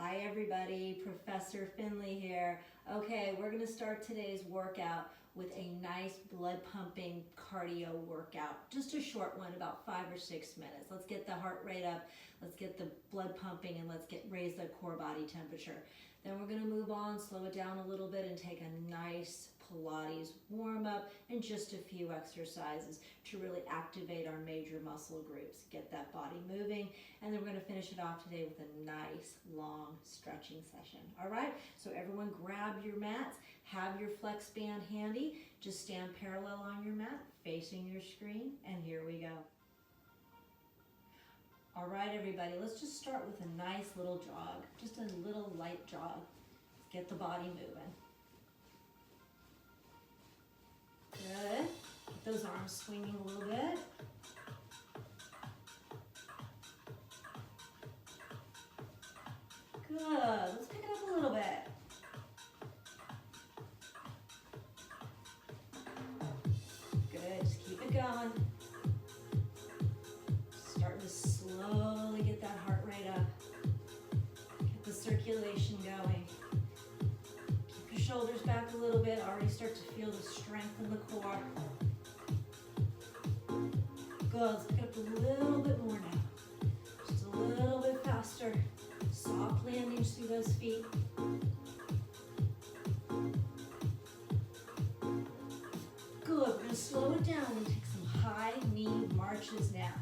Hi everybody, Professor Finley here. Okay, we're gonna start today's workout with a nice blood pumping cardio workout. Just a short one, about 5 or 6 minutes. Let's get the heart rate up, let's get the blood pumping, and let's raise the core body temperature. Then we're gonna move on, slow it down a little bit, and take a nice Pilates warm up and just a few exercises to really activate our major muscle groups, get that body moving, and then we're going to finish it off today with a nice long stretching session. All right, so everyone grab your mats, have your flex band handy, just stand parallel on your mat facing your screen, and here we go. All right, everybody, let's just start with a nice little jog, just a little light jog. Get the body moving. Good. Get those arms swinging a little bit. Good. Let's pick it up a little bit. Good. Just keep it going. Starting to slowly get that heart rate up. Get the circulation going. Shoulders back a little bit, already start to feel the strength in the core. Good, let's pick it up a little bit more now. Just a little bit faster. Soft landings through those feet. Good, we're gonna slow it down and take some high knee marches now.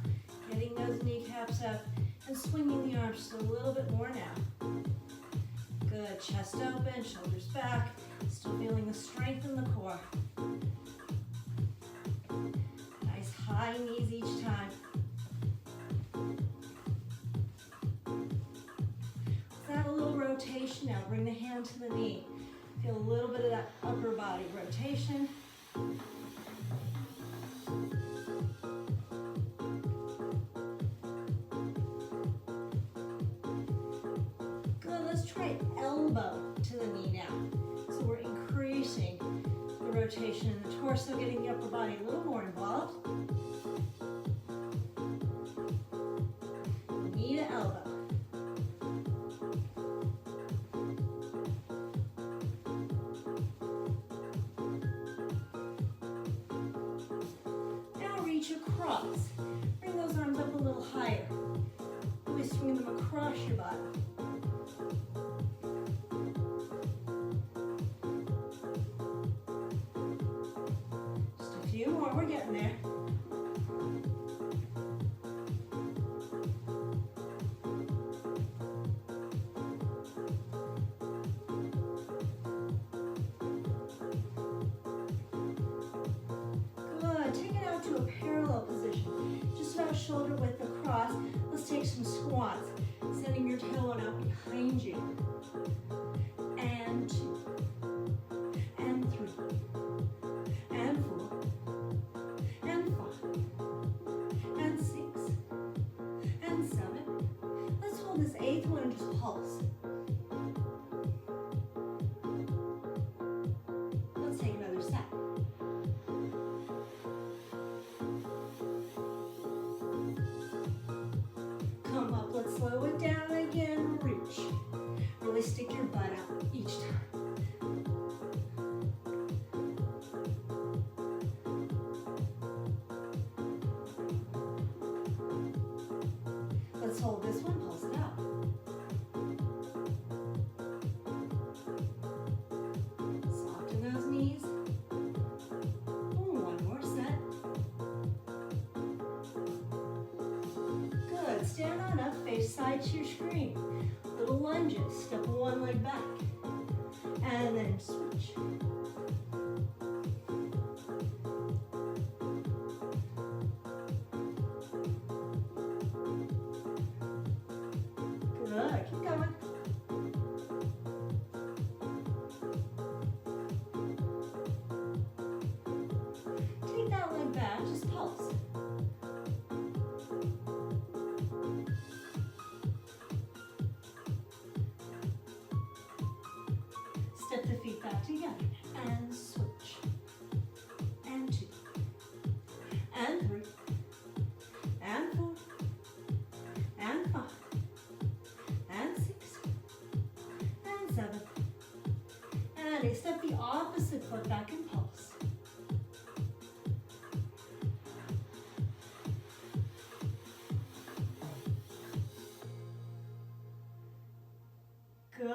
Getting those kneecaps up and swinging the arms just a little bit more now. Good, chest open, shoulders back, still feeling the strength in the core. Nice high knees each time. Let's add a little rotation now. Bring the hand to the knee. Feel a little bit of that upper body rotation. Elbow to the knee now. So we're increasing the rotation in the torso, getting the upper body a little more involved. Knee to elbow. Now reach across. Bring those arms up a little higher. Really swing them across your body. We're getting there. Good. Take it out to a parallel position. Just about shoulder width across. Let's take some squats. Sending your tailbone out behind you. And 2. And 3. And 4. And 5, and 6, and 7. Let's hold this 8th one and just pulse. Let's take another set. Come up, let's slow it down again, reach. Really stick your butt out each time. Let's hold this one, pulse it out. Soften those knees. One more set. Good, stand on up, face side to your screen. Little lunges, step one leg back. And then switch. Good, keep going. Take that leg back, just pulse. Step the feet back together and switch. And 2. And 3. And 4. And 5. And 6. And extend the opposite foot back and pulse. Good.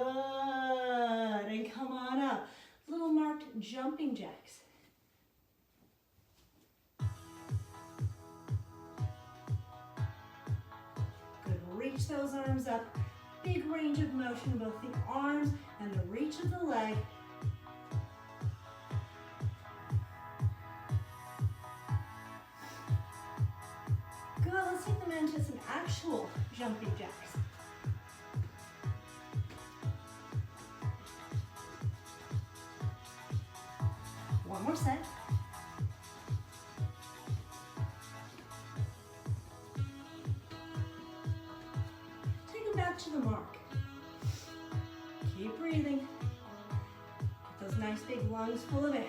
And come on up. Little marked jumping jacks. Good. Reach those arms up. Big range of motion, both the arms and the reach of the leg. Good. Let's take them into some actual jumping jacks. One more set. Take them back to the mark. Keep breathing. Get those nice big lungs full of air.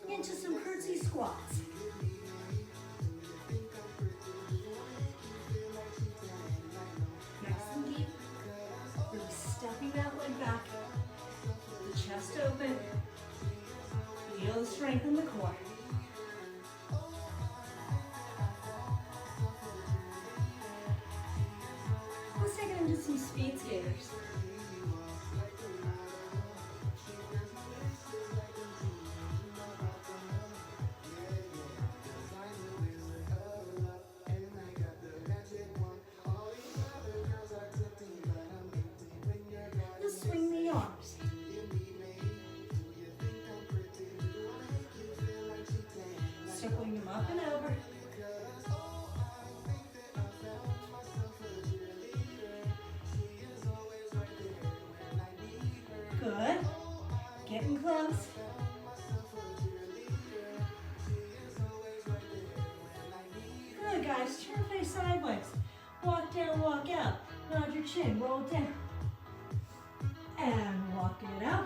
Into some curtsy squats. Nice and deep. Really stepping that leg back. The chest open. Feel the strength in the core. Let's take it into some speed skaters. Circling them up and over. Good. Getting close. Good, guys. Turn face sideways. Walk down, walk out. Nod your chin, roll down. And walk it out.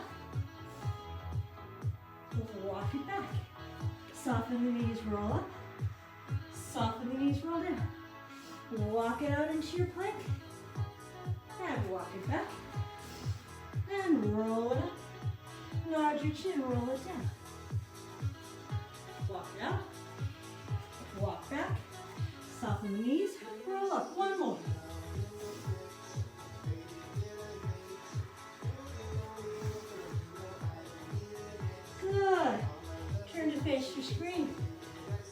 Walk it back. Soften the knees, roll up. Soften the knees, roll down. Walk it out into your plank. And walk it back. And roll it up. Nod your chin, roll it down. Walk it out. Walk back. Soften the knees, roll up. One more. Good. Turn to face your screen.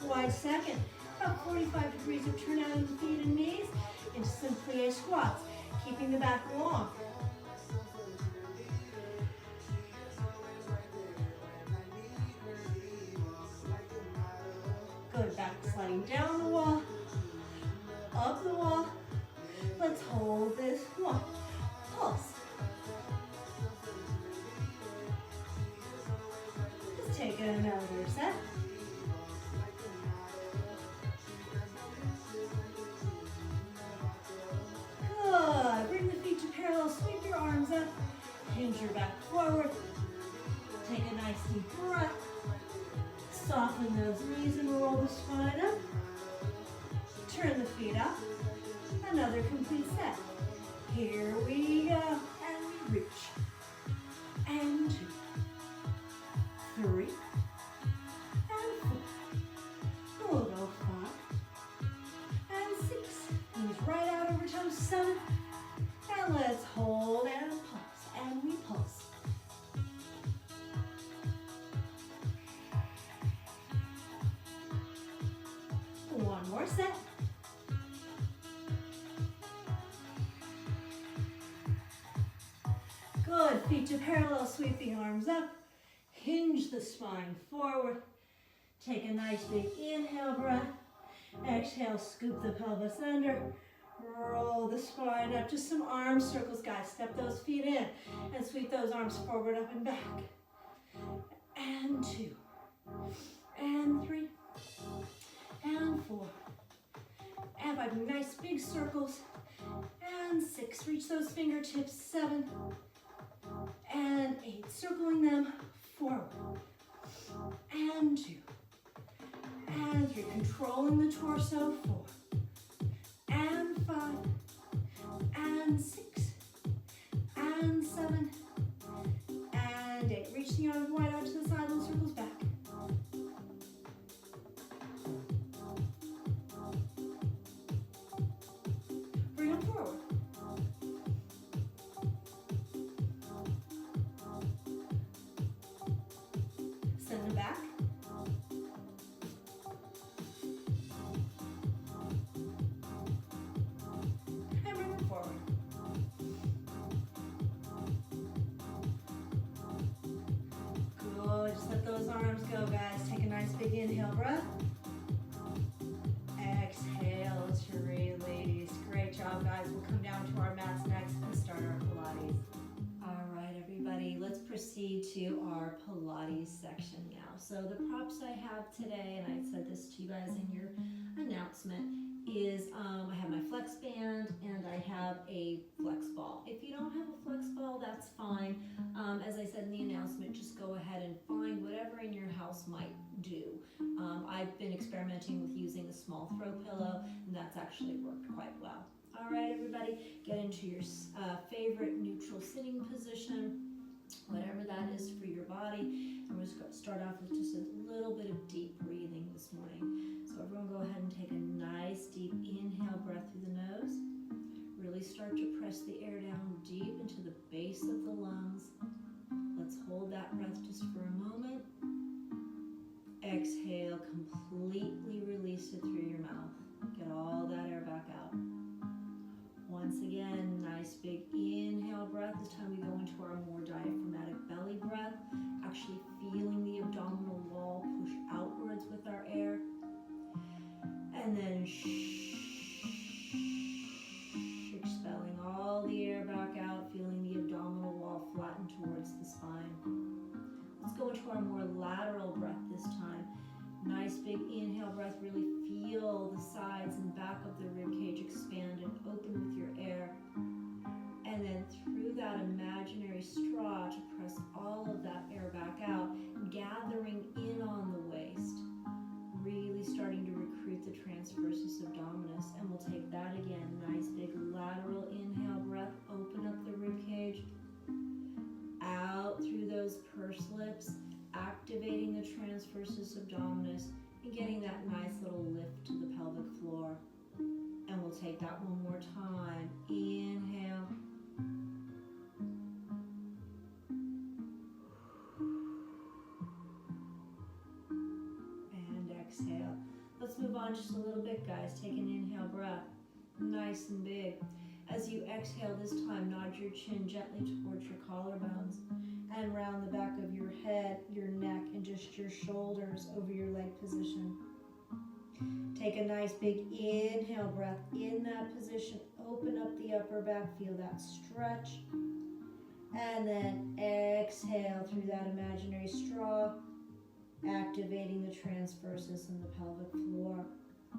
Wide second. About 45 degrees of turn out in the feet and knees into some plie squats, keeping the back long. Good. Back sliding down the wall, up the wall. Let's hold this one. Pulse. Take another set. Good. Bring the feet to parallel. Sweep your arms up. Hinge your back forward. Take a nice deep breath. Soften those knees and roll the spine up. Turn the feet up. Another complete set. Here we go. And we reach. And 2. 3, and 4. We'll go 5, and 6. Knees right out over toes, 7. And let's hold and pulse, and we pulse. One more set. Good, feet to parallel, sweep the arms up. Hinge the spine forward. Take a nice big inhale breath. Exhale, scoop the pelvis under. Roll the spine up. Just some arm circles, guys. Step those feet in and sweep those arms forward, up and back. And 2, and 3, and 4, and 5. Nice big circles. and 6. Reach those fingertips. 7 and 8. Circling them forward. And 2. And 3. Controlling the torso. 4 and 5 and 6 and 7 and 8. Reach the arms wide out to the side. Little circles back. Bring them forward. Send them back. And bring them forward. Good. Just let those arms go, guys. Take a nice big inhale breath. Exhale to release. Great job, guys. We'll come down to our mats next and start our Pilates. All right, everybody, let's proceed to our Pilates section now. So the props I have today, and I said this to you guys in your announcement, is I have my flex band and I have a flex ball. If you don't have a flex ball, that's fine. As I said in the announcement, just go ahead and find whatever in your house might do. I've been experimenting with using a small throw pillow, and that's actually worked quite well. All right, everybody, get into your favorite neutral sitting position, whatever that is for your body. And we're just going to start off with just a little bit of deep breathing this morning. So everyone go ahead and take a nice deep inhale breath through the nose. Really start to press the air down deep into the base of the lungs. Let's hold that breath just for a moment. Exhale, completely release it through your mouth. Get all that air back out. Once again, nice big inhale breath. This time we go into our more diaphragmatic belly breath, actually feeling the abdominal wall push outwards with our air. And then expelling all the air back out, feeling the abdominal wall flatten towards the spine. Let's go into our more lateral breath this time. Nice big inhale breath, really feel the sides and back of the rib cage expand and open with your air. And then through that imaginary straw to press all of that air back out, gathering in on the waist, really starting to recruit the transversus abdominis. And we'll take that again, nice big lateral inhale breath, open up the rib cage, out through those pursed lips, activating the transversus abdominis and getting that nice little lift to the pelvic floor. And we'll take that one more time. Inhale. And exhale. Let's move on just a little bit, guys. Take an inhale breath. Nice and big. As you exhale this time, nod your chin gently towards your collarbones and round the back of your head, your neck, and just your shoulders over your leg position. Take a nice big inhale breath in that position. Open up the upper back, feel that stretch. And then exhale through that imaginary straw, activating the transversus and the pelvic floor.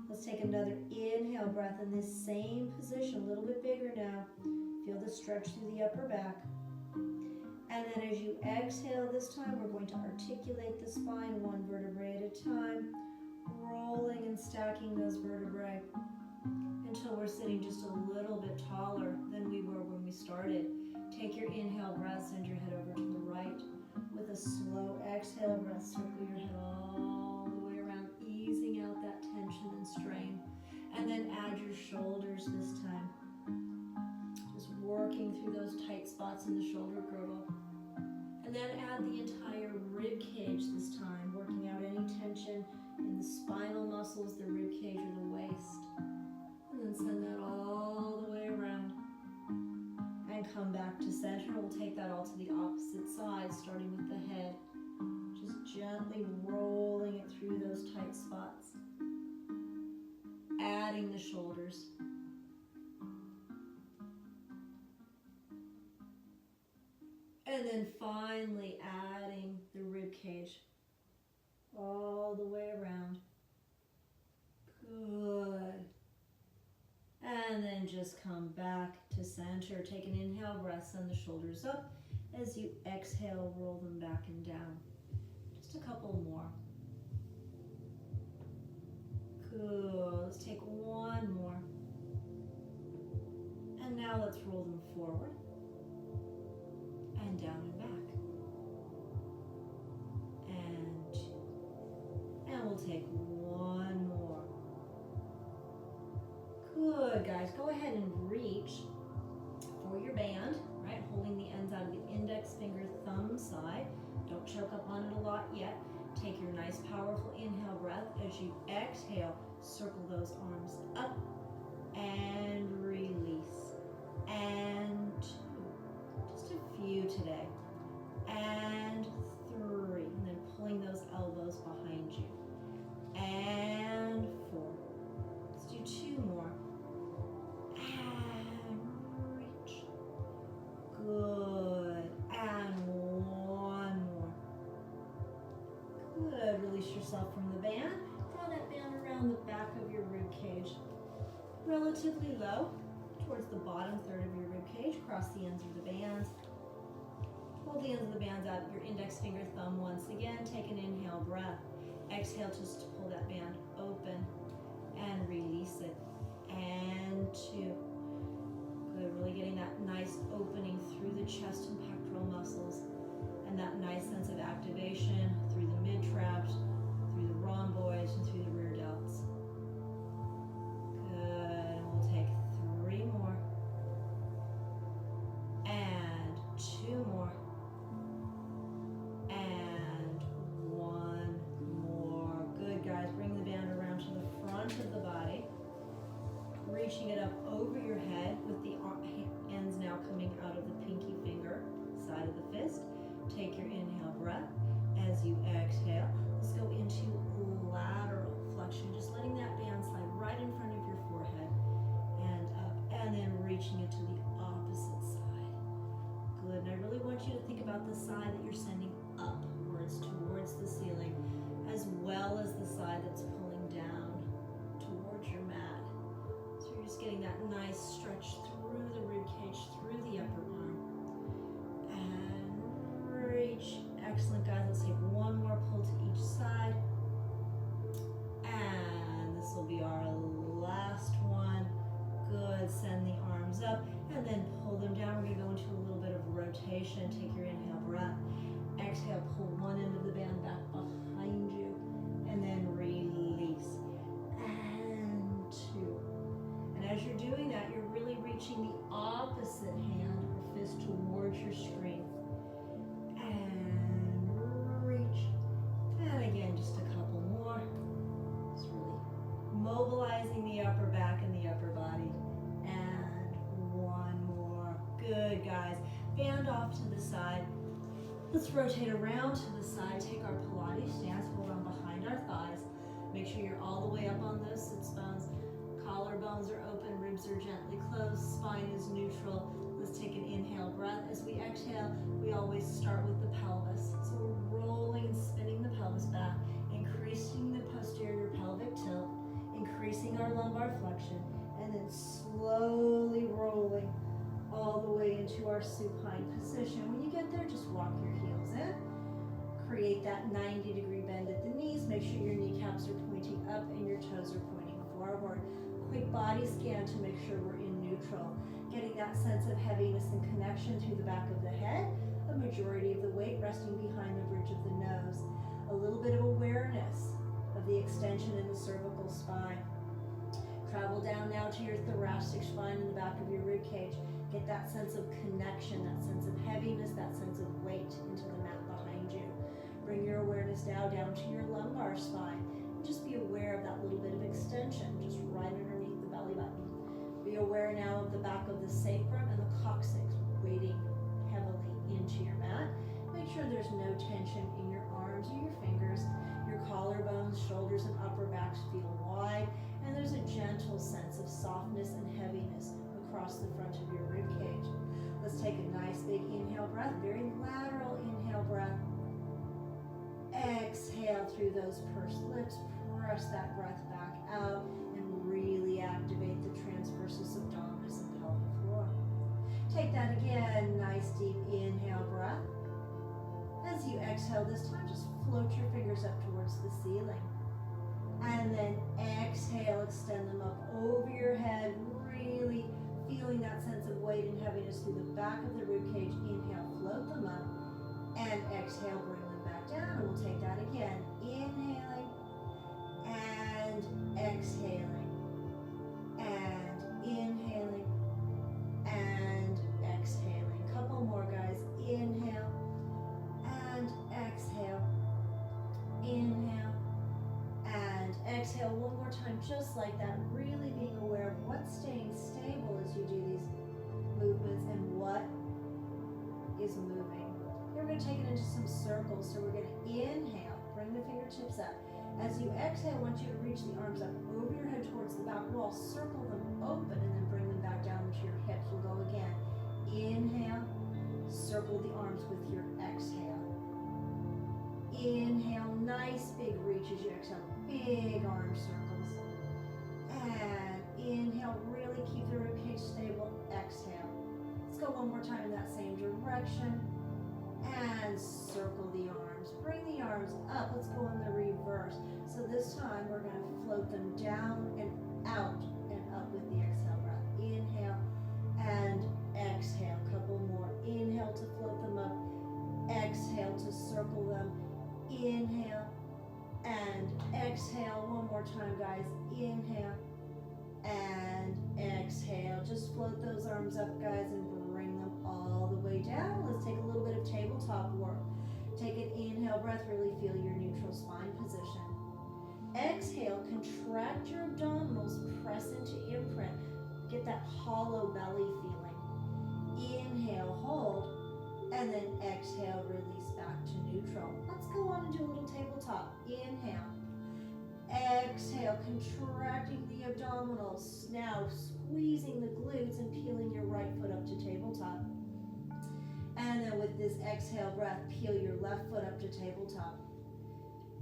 Let's take another inhale breath in this same position, a little bit bigger now. Feel the stretch through the upper back. And then as you exhale this time, we're going to articulate the spine one vertebrae at a time, rolling and stacking those vertebrae until we're sitting just a little bit taller than we were when we started. Take your inhale breath, send your head over to the right. With a slow exhale breath, circle your head all the way around, easing out that tension and strain. And then add your shoulders this time. Just working through those tight spots in the shoulder girdle. And then add the entire rib cage this time, working out any tension in the spinal muscles, the rib cage, or the waist. And then send that all the way around. And come back to center. We'll take that all to the opposite side, starting with the head. Just gently rolling it through those tight spots. Adding the shoulders. And then finally adding the rib cage all the way around. Good. And then and just come back to center. Take an inhale breath, send the shoulders up. As you exhale, roll them back and down. Just a couple more. Good. Let's take one more. And now let's roll them forward and down and back. And we'll take one more. Good, guys. Go ahead and reach for your band, right? Holding the ends out of the index finger, thumb side. Don't choke up on it a lot yet. Take your nice, powerful inhale breath. As you exhale, circle those arms up and release. And two. Just a few today. And three. And then pulling those elbows behind you. And four. Let's do two more. And reach. Good. And one more. Good. Release yourself from the band. Draw that band around the back of your rib cage. Relatively low, towards the bottom third of your rib cage. Cross the ends of the bands. Hold the ends of the bands out. Your index finger, thumb once again. Take an inhale breath. Exhale just to pull that band open and release it. And two. Good. Really getting that nice opening through the chest and pectoral muscles, and that nice sense of activation through the mid-traps, through the rhomboids, and through the rear delts. Good. And we'll take three more. And two more. And one more. Good, guys. Bring the band around to the front of the body. Reaching it up over your head with the ends now coming out of the pinky finger, side of the fist. Take your inhale breath. As you exhale, let's go into lateral flexion, just letting that band slide right in front of your forehead and up, and then reaching it to the opposite side. Good, and I really want you to think about the side that you're sending upwards towards the ceiling, as well as the side that's pulling down towards your mat. So you're just getting that nice stretch through the rib cage, through the upper arm. And reach. Excellent, guys. Let's take one more pull to each side. And this will be our last one. Good. Send the arms up and then pull them down. We're going to go into a little bit of rotation. Take your inhale breath. Exhale, pull one end of the band back behind you. And then release. And two. And as you're doing that, you're really reaching the opposite hand or fist towards your screen. And reach. And again, just a couple more. Just really mobilizing the upper back and the upper body. And one more. Good, guys. Band off to the side. Let's rotate around to the side. Take our Pilates stance. Hold on behind our thighs. Make sure you're all the way up on those sits bones. Collarbones are open, ribs are gently closed, spine is neutral. Let's take an inhale breath. As we exhale, we always start with the pelvis. So we're rolling and spinning the pelvis back, increasing the posterior pelvic tilt, increasing our lumbar flexion, and then slowly rolling all the way into our supine position. When you get there, just walk your heels in. Create that 90-degree bend at the knees. Make sure your kneecaps are pointing up and your toes are pointing forward. Quick body scan to make sure we're in neutral. Getting that sense of heaviness and connection through the back of the head. A majority of the weight resting behind the bridge of the nose. A little bit of awareness of the extension in the cervical spine. Travel down now to your thoracic spine in the back of your rib cage. Get that sense of connection, that sense of heaviness, that sense of weight into the mat behind you. Bring your awareness now down to your lumbar spine. And just be aware of that little bit of extension, just right underneath the belly button. Be aware now of the back of the sacrum and the coccyx weighting heavily into your mat. Make sure there's no tension in your arms or your fingers. Your collarbones, shoulders, and upper backs feel wide. And there's a gentle sense of softness and heaviness across the front of your rib cage. Let's take a nice big inhale breath, very lateral inhale breath. Exhale through those pursed lips, press that breath back out and really activate the transversus abdominis. take that again. Nice deep inhale breath. As you exhale this time, just float your fingers up towards the ceiling. And then exhale, extend them up over your head, really feeling that sense of weight and heaviness through the back of the rib cage. Inhale, float them up. And exhale, bring them back down. And we'll take that again. Inhaling and exhaling. And inhaling and exhaling. Couple more, guys. Inhale and exhale. Inhale and exhale. One more time, just like that. Really being aware of what's staying stable as you do these movements and what is moving. Here we're going to take it into some circles. So we're going to inhale, bring the fingertips up. As you exhale, I want you to reach the arms up over your head towards the back wall. Circle them open and then bring them back down into your hips. We'll go again. Inhale, circle the arms with your exhale. Inhale, nice big reach as you exhale. Big arm circles. And inhale, really keep the ribcage stable. Exhale. Let's go one more time in that same direction. And circle the arms. Bring the arms up. Let's go in the reverse. So this time we're going to float them down and out and up with the exhale breath. Inhale and exhale. Couple more. Inhale to float them up. Exhale to circle them. Inhale and exhale. One more time, guys. Inhale and exhale. Just float those arms up, guys, and bring them all the way down. Let's take a little bit of tabletop work. Take an inhale breath, really feel your neutral spine position. Exhale, contract your abdominals, press into imprint. Get that hollow belly feeling. Inhale, hold, and then exhale, release back to neutral. Let's go on and do a little tabletop. Inhale. Exhale, contracting the abdominals. Now squeezing the glutes and peeling your right foot up to tabletop. And then with this exhale breath, peel your left foot up to tabletop.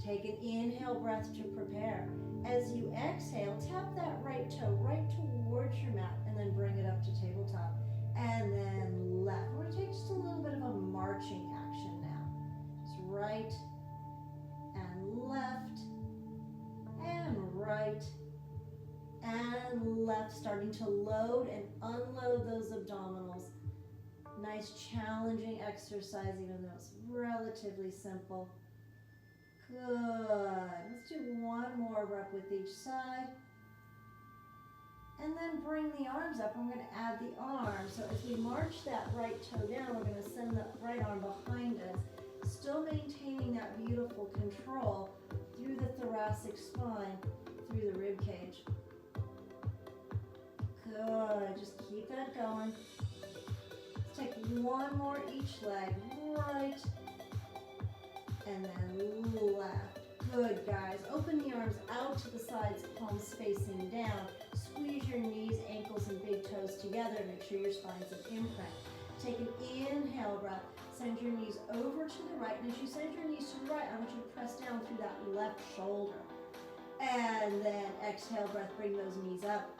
Take an inhale breath to prepare. As you exhale, tap that right toe right towards your mat and then bring it up to tabletop. And then left. We're going to take just a little bit of a marching action now. It's right and left and right and left. Starting to load and unload those abdominals. Nice challenging exercise, even though it's relatively simple. Good. Let's do one more rep with each side. And then bring the arms up. I'm going to add the arm. So as we march that right toe down, we're going to send the right arm behind us, still maintaining that beautiful control through the thoracic spine, through the rib cage. Good. Just keep that going. Take one more each leg, right, and then left. Good, guys. Open the arms out to the sides, palms facing down. Squeeze your knees, ankles, and big toes together. Make sure your spine's in imprint. Take an inhale breath. Send your knees over to the right. And as you send your knees to the right, I want you to press down through that left shoulder. And then exhale breath, bring those knees up.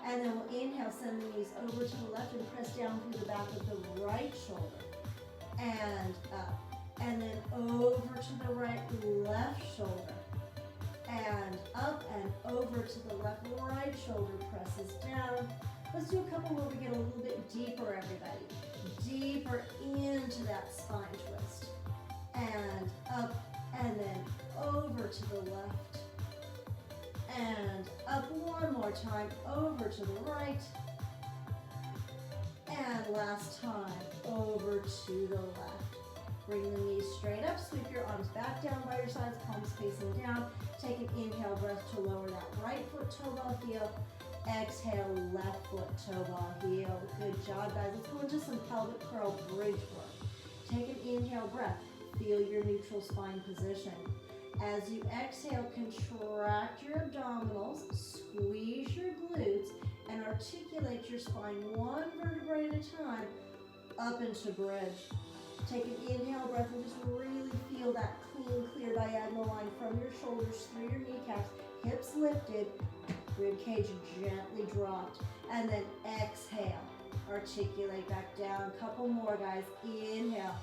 And then we'll inhale, send the knees over to the left and press down through the back of the right shoulder. And up. And then over to the right, left shoulder. And up and over to the left, right shoulder presses down. Let's do a couple where we get a little bit deeper, everybody. Deeper into that spine twist. And up and then over to the left. And up one more time, over to the right. And last time, over to the left. Bring the knees straight up, sweep your arms back down by your sides, palms facing down. Take an inhale breath to lower that right foot toe ball heel. Exhale, left foot toe ball heel. Good job, guys. Let's go into some pelvic curl bridge work. Take an inhale breath. Feel your neutral spine position. As you exhale, contract your abdominals, squeeze your glutes, and articulate your spine one vertebrae at a time up into bridge. Take an inhale breath and just really feel that clean, clear diagonal line from your shoulders through your kneecaps, hips lifted, rib cage gently dropped, and then exhale. articulate back down. Couple more, guys. Inhale.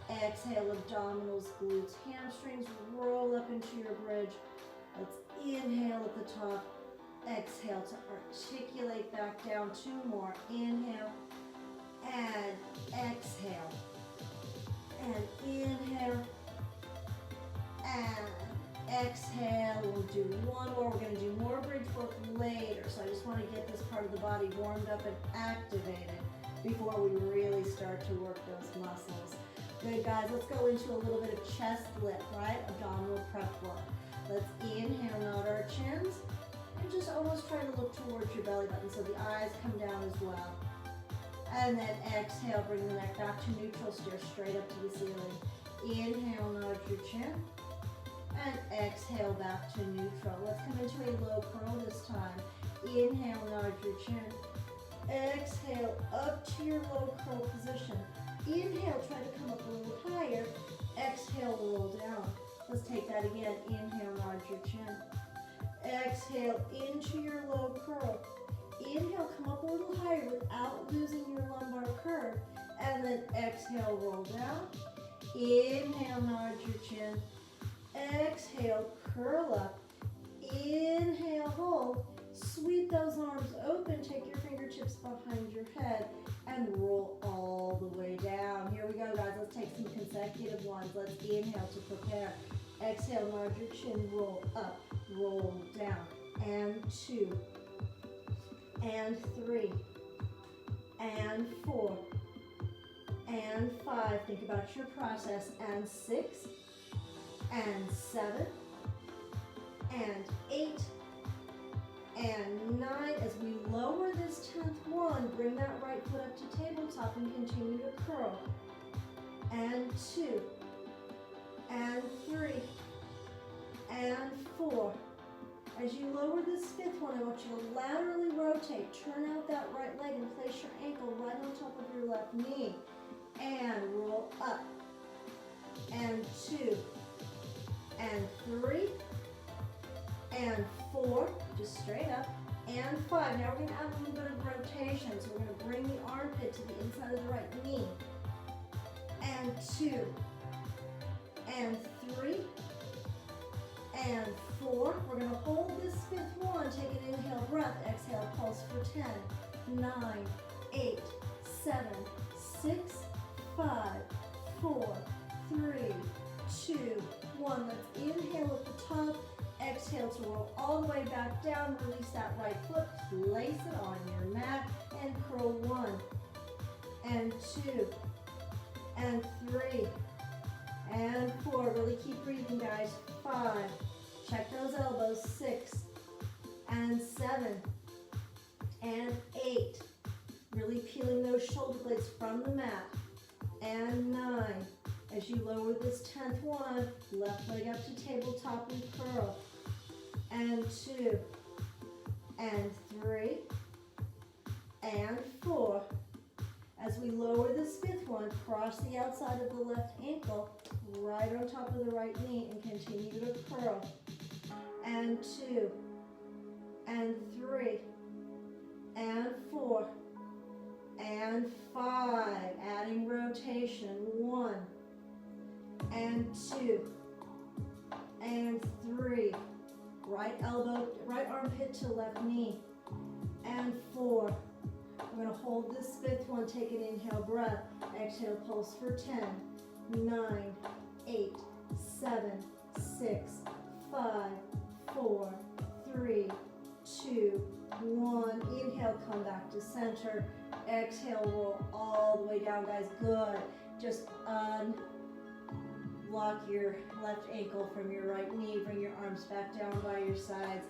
Exhale, abdominals, glutes, hamstrings, roll up into your bridge. Let's inhale at the top. Exhale to articulate back down. 2 more. Inhale and exhale. And inhale and exhale. We'll do 1 more. We're going to do more bridge work later. So I just want to get this part of the body warmed up and activated before we really start to work those muscles. Good, guys. Let's go into a little bit of chest lift, right? Abdominal prep work. Let's inhale, nod our chins, and just almost try to look towards your belly button so the eyes come down as well. And then exhale, bring the neck back to neutral, stare straight up to the ceiling. Inhale, nod your chin, and exhale back to neutral. Let's come into a low curl this time. Inhale, nod your chin. Exhale, up to your low curl position. Inhale, try to come up a little higher. Exhale, roll down. Let's take that again. Inhale, nod your chin. Exhale, into your low curl. Inhale, come up a little higher without losing your lumbar curve. And then exhale, roll down. Inhale, nod your chin. Exhale, curl up. Inhale, hold. Sweep those arms open. Take your fingertips behind your head and roll all the way down. Here we go, guys. Let's take some consecutive ones. Let's inhale to prepare. Exhale, nod your chin, roll up, roll down. And 2, and 3, and 4, and 5. Think about your process. And 6, and 7, and 8, and 9. As we lower this 10th one, bring that right foot up to tabletop and continue to curl. And 2, and 3, and 4. As you lower this 5th one, I want you to laterally rotate. Turn out that right leg and place your ankle right on top of your left knee. And roll up. And 2, and 3, and 4, just straight up, and 5. Now we're going to add a little bit of rotation. So we're going to bring the armpit to the inside of the right knee. And 2, and 3, and 4. We're going to hold this 5th one. Take an inhale breath. Exhale, pulse for 10, 9, 8, 7, 6, 5, 4, 3, 2, 1. Let's inhale at the top. Exhale to roll all the way back down. Release that right foot. Place it on your mat and curl 1, and 2, and 3, and 4. Really keep breathing, guys. 5. Check those elbows. 6, and 7, and 8. Really peeling those shoulder blades from the mat. And 9. As you lower this 10th one, left leg up to tabletop and curl. And 2, and 3, and 4. As we lower this 5th one, cross the outside of the left ankle, right on top of the right knee, and continue to curl. And 2, and 3, and 4, and 5. Adding rotation. 1, and 2, and 3. Right elbow, right armpit to left knee. And 4. We're going to hold this 5th one. Take an inhale breath. Exhale, pulse for 10, 9, 8, 7, 6, 5, 4, 3, 2, 1. Inhale, come back to center. Exhale, roll all the way down, guys. Good. Just Lock your left ankle from your right knee. Bring your arms back down by your sides.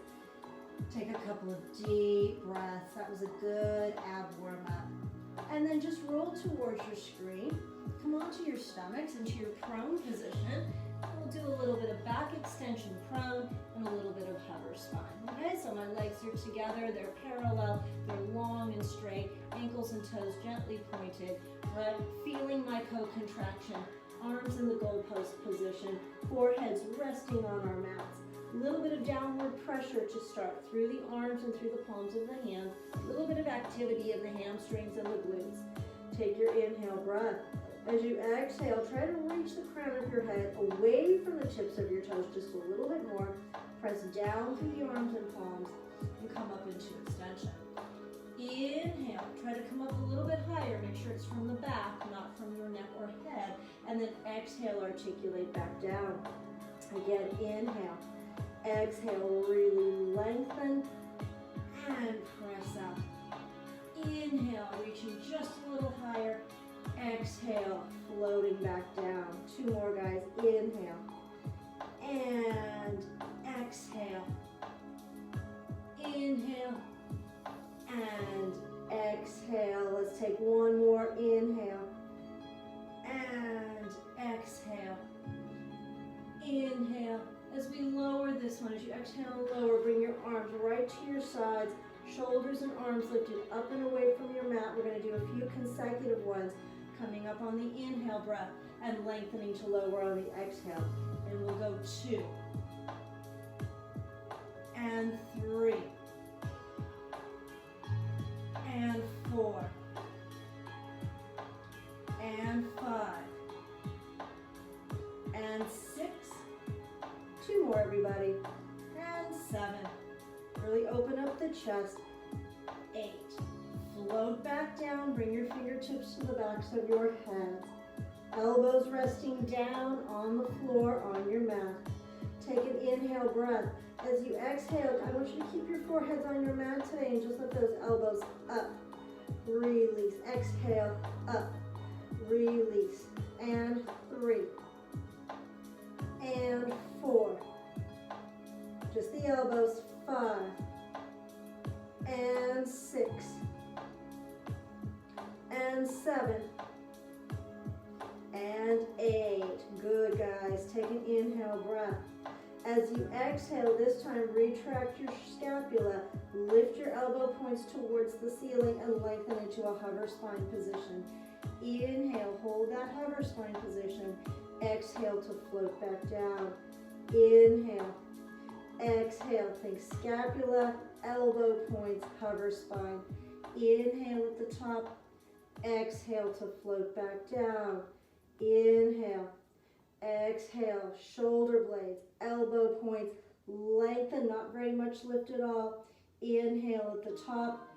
Take a couple of deep breaths. That was a good ab warm up. And then just roll towards your screen. Come onto your stomachs into your prone position. We'll do a little bit of back extension prone and a little bit of hover spine. Okay, so my legs are together. They're parallel. They're long and straight. Ankles and toes gently pointed. Right? Feeling my co-contraction. Arms in the goalpost position, foreheads resting on our mats. A little bit of downward pressure to start through the arms and through the palms of the hands. A little bit of activity in the hamstrings and the glutes. Take your inhale breath. As you exhale, try to reach the crown of your head away from the tips of your toes just a little bit more. Press down through the arms and palms and come up into extension. Inhale, try to come up a little bit higher. Make sure it's from the back, not from your neck or head. And then exhale, articulate back down. Again, inhale. Exhale, really lengthen and press up. Inhale, reaching just a little higher. Exhale, floating back down. Two more, guys. Inhale and exhale. Inhale and exhale. Let's take one more. Inhale and exhale. Inhale. As we lower this one, as you exhale and lower, bring your arms right to your sides, shoulders and arms lifted up and away from your mat. We're going to do a few consecutive ones, coming up on the inhale breath and lengthening to lower on the exhale. And we'll go 2 and 3 and 4 and 5 and 6. 2 more, everybody. And 7. Really open up the chest. 8. Float back down. Bring your fingertips to the backs of your hands. Elbows resting down on the floor on your mat. Take an inhale breath. As you exhale, I want you to keep your foreheads on your mat today and just lift those elbows up. Release. Exhale. Up. Release. And 3. And 4. Just the elbows. 5. And 6. And 7. And 8. Good, guys. Take an inhale breath. As you exhale, this time retract your scapula, lift your elbow points towards the ceiling and lengthen into a hover spine position. Inhale, hold that hover spine position. Exhale to float back down. Inhale. Exhale, think scapula, elbow points, hover spine. Inhale at the top. Exhale to float back down. Inhale. Exhale, shoulder blades, elbow points, lengthen, not very much lift at all. Inhale at the top.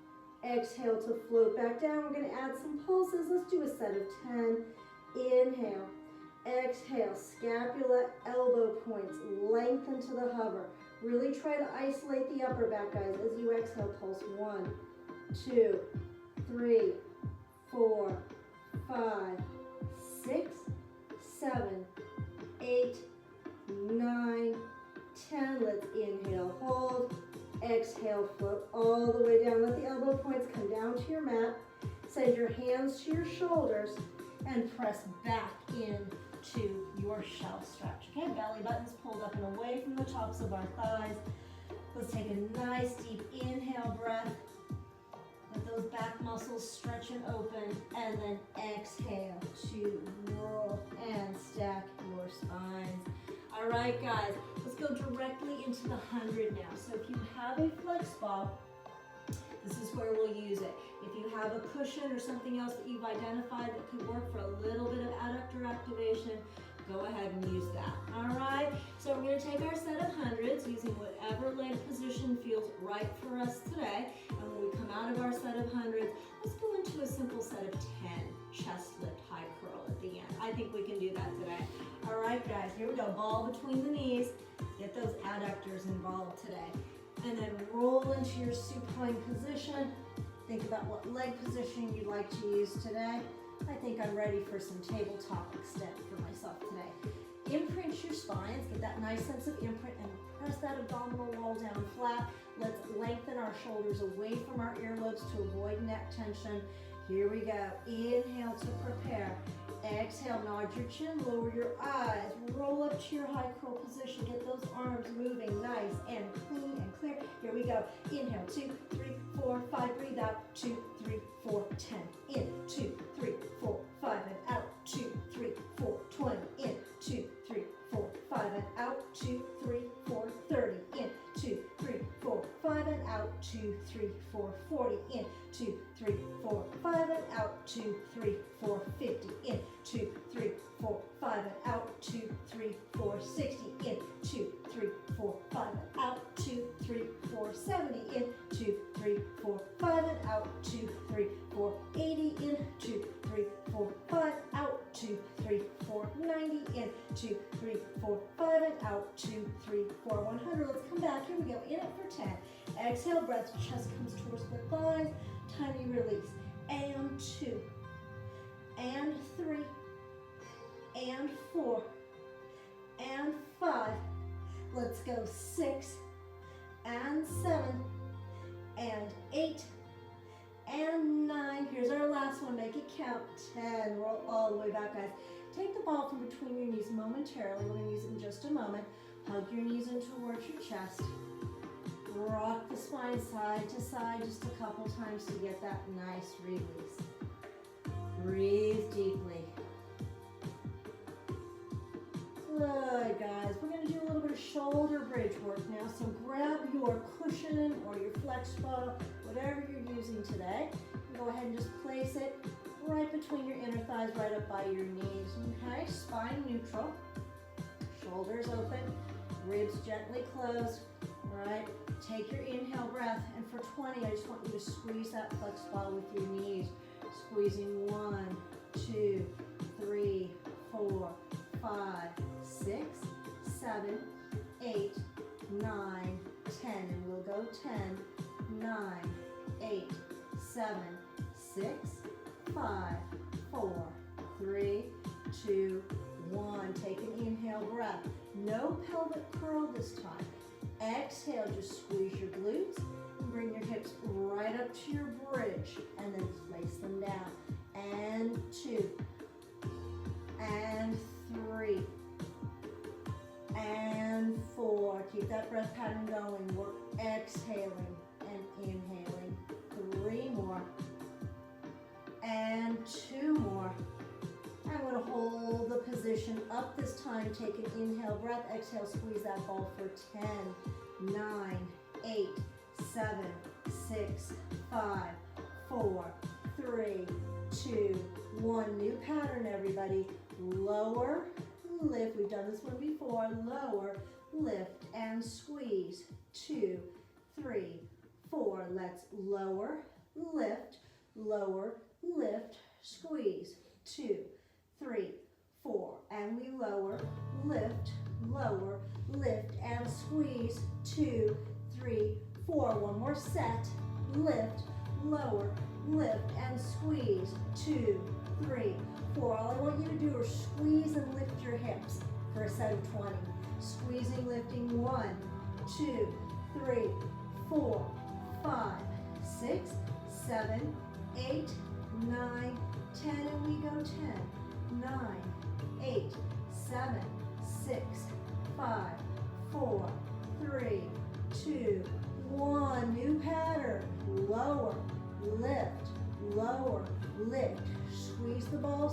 Exhale to float back down. We're going to add some pulses. Let's do a set of 10. Inhale. Exhale, scapula, elbow points, lengthen to the hover. Really try to isolate the upper back, guys. As you exhale, pulse 1, 2, 3, 4, 5, 6, 7, 8, 9, 10. Let's inhale, hold. Exhale, float all the way down. Let the elbow points come down to your mat. Send your hands to your shoulders and press back into your shelf stretch. Okay, belly button's pulled up and away from the tops of our thighs. Let's take a nice deep inhale breath. Let those back muscles stretch and open, and then exhale to roll and stack your spines. All right, guys, let's go directly into the 100 now. So if you have a flex ball, this is where we'll use it. If you have a cushion or something else that you've identified that could work for a little bit of adductor activation, go ahead and use that. All right, so we're going to take our set of hundreds using whatever leg position feels right for us today. And when we come out of our set of hundreds, let's go into a simple set of 10 chest lift high curl at the end. I think we can do that today. All right, guys, here we go. Ball between the knees. Get those adductors involved today. And then roll into your supine position. Think about what leg position you'd like to use today. I think I'm ready for some tabletop extent for myself today. Imprint your spines, get that nice sense of imprint, and press that abdominal wall down flat. Let's lengthen our shoulders away from our earlobes to avoid neck tension. Here we go. Inhale to prepare. Exhale, nod your chin, lower your eyes, roll up to your high curl position. Get those arms moving nice and clean and clear. Here we go. Inhale, 2, 3, 4, 5. Breathe out. 2, 3, 4, 10. In, 2, 3, 4, 5, and out. 2, 3, 4, 20. In, 2, 3, 4, 5, and out. 2, 3, 4, 30. 4, 40, in, 2, 3, 4, 5, and out, 2, 3, 4, 50, in, 2, 3, 4, 5, and out, 2, 3, 4, 60, in, 2, 3, 4, 5, and out, 2, 3, 4, 70, in, 2, 3, 4, 5, and out, 2, 3, 4, 80, in, 2, 3, 4, 5, out, 2, 3, 4, 90, in, 2, 3, 4, 5, and out, 2, 3, 4, 100. Let's come back. Here we go. In it for 10. Exhale, breath, chest comes towards the thighs. Tiny release. And 2, and 3, and 4, and 5. Let's go 6, and 7, and 8, and 9. Here's our last one. Make it count. 10. Roll all the way back, guys. Take the ball from between your knees momentarily. We're going to use it in just a moment. Hug your knees in towards your chest. Rock the spine side to side just a couple times to get that nice release. Breathe deeply. Good, guys. We're going to do a little bit of shoulder bridge work now. So grab your cushion or your flex ball, whatever you're using today. Go ahead and just place it right between your inner thighs, right up by your knees. Okay, spine neutral. Shoulders open. Ribs gently closed. All right, take your inhale breath, and for 20, I just want you to squeeze that flex ball with your knees. Squeezing 1, 2, 3, 4, 5, 6, 7, 8, 9, 10, and we'll go 10, 9, 8, 7, 6, 5, 4, 3, 2, 1. Take an inhale breath. No pelvic curl this time. Exhale, just squeeze your glutes and bring your hips right up to your bridge and then place them down. And 2, and 3, and 4. Keep that breath pattern going. We're exhaling and inhaling. 3 more, and 2 more. I'm going to hold the position up this time. Take an inhale breath. Exhale, squeeze that ball for 10, 9, 8, 7, 6, 5, 4, 3, 2, 1. New pattern, everybody. Lower, lift. We've done this one before. Lower, lift, and squeeze. 2, 3, 4. Let's lower, lift, squeeze. 2, 3, 4, and we lower, lift, and squeeze. 2, 3, 4. One more set. Lift, lower, lift, and squeeze. 2, 3, 4. All I want you to do is squeeze and lift your hips for a set of 20. Squeezing, lifting. 1, 2, 3, 4, 5, 6, 7, 8, 9, 10, and we go 10, 9, 8, 7, 6, 5, 4, 3, 2, 1. New pattern. Lower, lift. Squeeze the ball,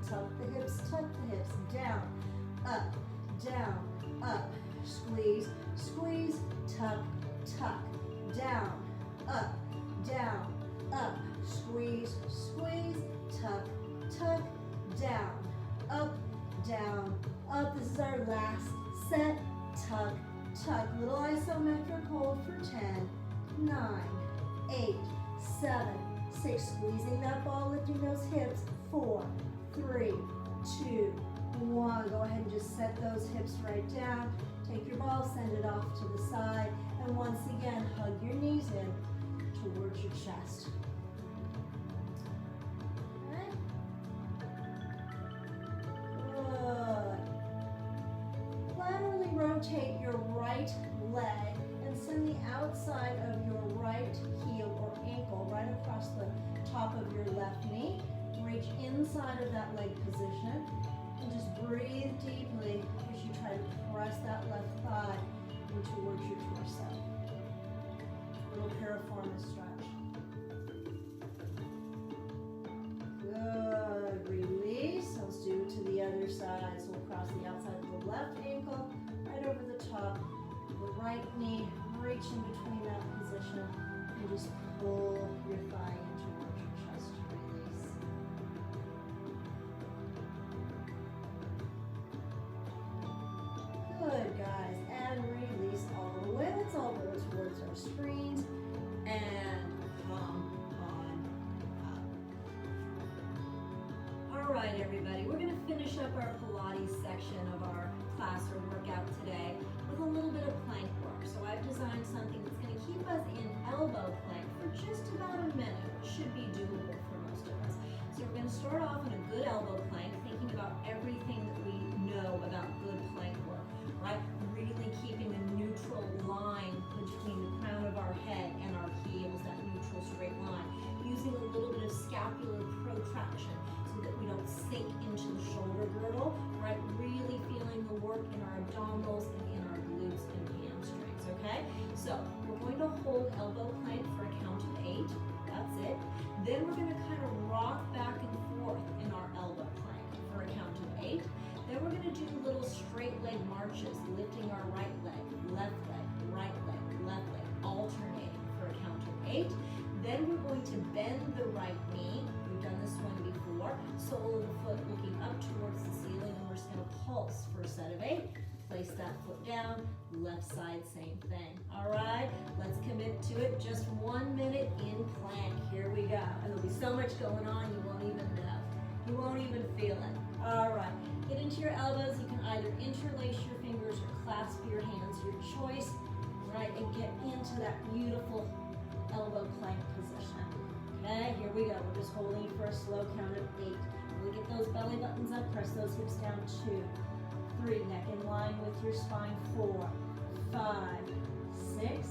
tuck the hips, down, up, squeeze, tuck, down, up, squeeze, tuck, down, up. This is our last set. Tuck. Little isometric hold for 10, 9, 8, 7, 6. Squeezing that ball, lifting those hips. 4, 3, 2, 1. Go ahead and just set those hips right down. Take your ball, send it off to the side. And once again, hug your knees in towards your chest. Laterally rotate your right leg and send the outside of your right heel or ankle right across the top of your left knee. Reach inside of that leg position and just breathe deeply as you try to press that left thigh in towards your torso. Little piriformis stretch. Good. Release. Let's do it to the other side. So we'll cross the outside of the left ankle right over the top. The right knee, reach in between that position and just pull your thigh in towards your chest to release. Good, guys. And release all the way. Let's all go towards our screens and come on up. All right, everybody. We're going to finish up our Pilates section of our class or workout today with a little bit of plank work. So I've designed something that's going to keep us in elbow plank for just about a minute, which should be doable for most of us. So we're going to start off in a good elbow plank, thinking about everything that we know about good plank work, right? Really keeping a neutral line between the crown of our head and our heels, that neutral straight line. Using a little bit of scapular protraction so that we don't sink into the shoulder girdle, right? Really feeling the work in our abdominals and in our glutes and hamstrings, okay? So we're going to hold elbow plank for a count of 8. That's it. Then we're going to kind of rock back and forth in our elbow plank for a count of 8. Then we're going to do little straight leg marches, lifting our right leg, left leg, right leg, left leg, alternating for a count of 8. Then we're going to bend the right knee. We've done this one before. Sole of the foot looking up towards the ceiling, and we're just going to pulse for a set of 8. Place that foot down, left side, same thing. All right, let's commit to it. Just 1 minute in plank. Here we go. And there'll be so much going on, you won't even know. You won't even feel it. All right, get into your elbows. You can either interlace your fingers or clasp your hands, your choice, right? And get into that beautiful elbow plank position. Okay, here we go. We're just holding for a slow count of 8. Really get those belly buttons up, press those hips down. 2, 3, neck in line with your spine. 4, 5, 6,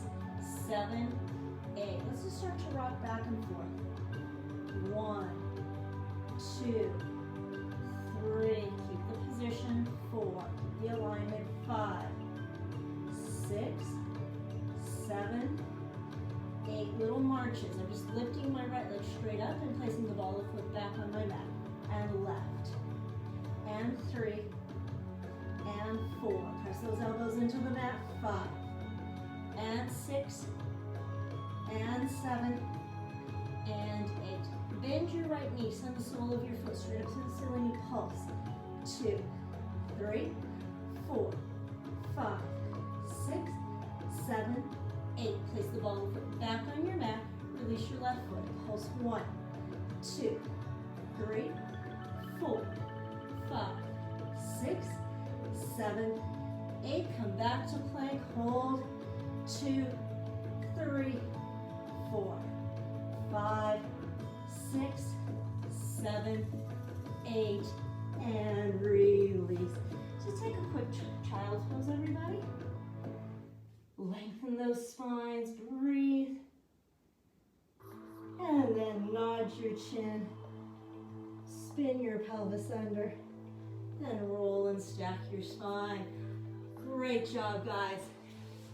7, 8. Let's just start to rock back and forth. 1, 2, 3. Keep the position. 4. The alignment. 5, 6, 7, 8. Little marches. I'm just lifting my right leg straight up and placing the ball of foot back on my mat. And left. And 3. And 4. Press those elbows into the mat. 5. And 6. And 7. And 8. Bend your right knee. Send the sole of your foot straight up to the ceiling and pulse. 2, 3, 4, 5, 6, 7, 8. Place the ball of foot back on your mat. Release your left foot. Pulse. 1, 2, 3, 4, 5, 6, 7, 8. Come back to plank. Hold. 2, 3, 4, 5, 6, 7, 8. And release. Just take a quick child's pose, everybody. Lengthen those spines. Breathe. And then nod your chin. Spin your pelvis under. And roll and stack your spine. Great job, guys.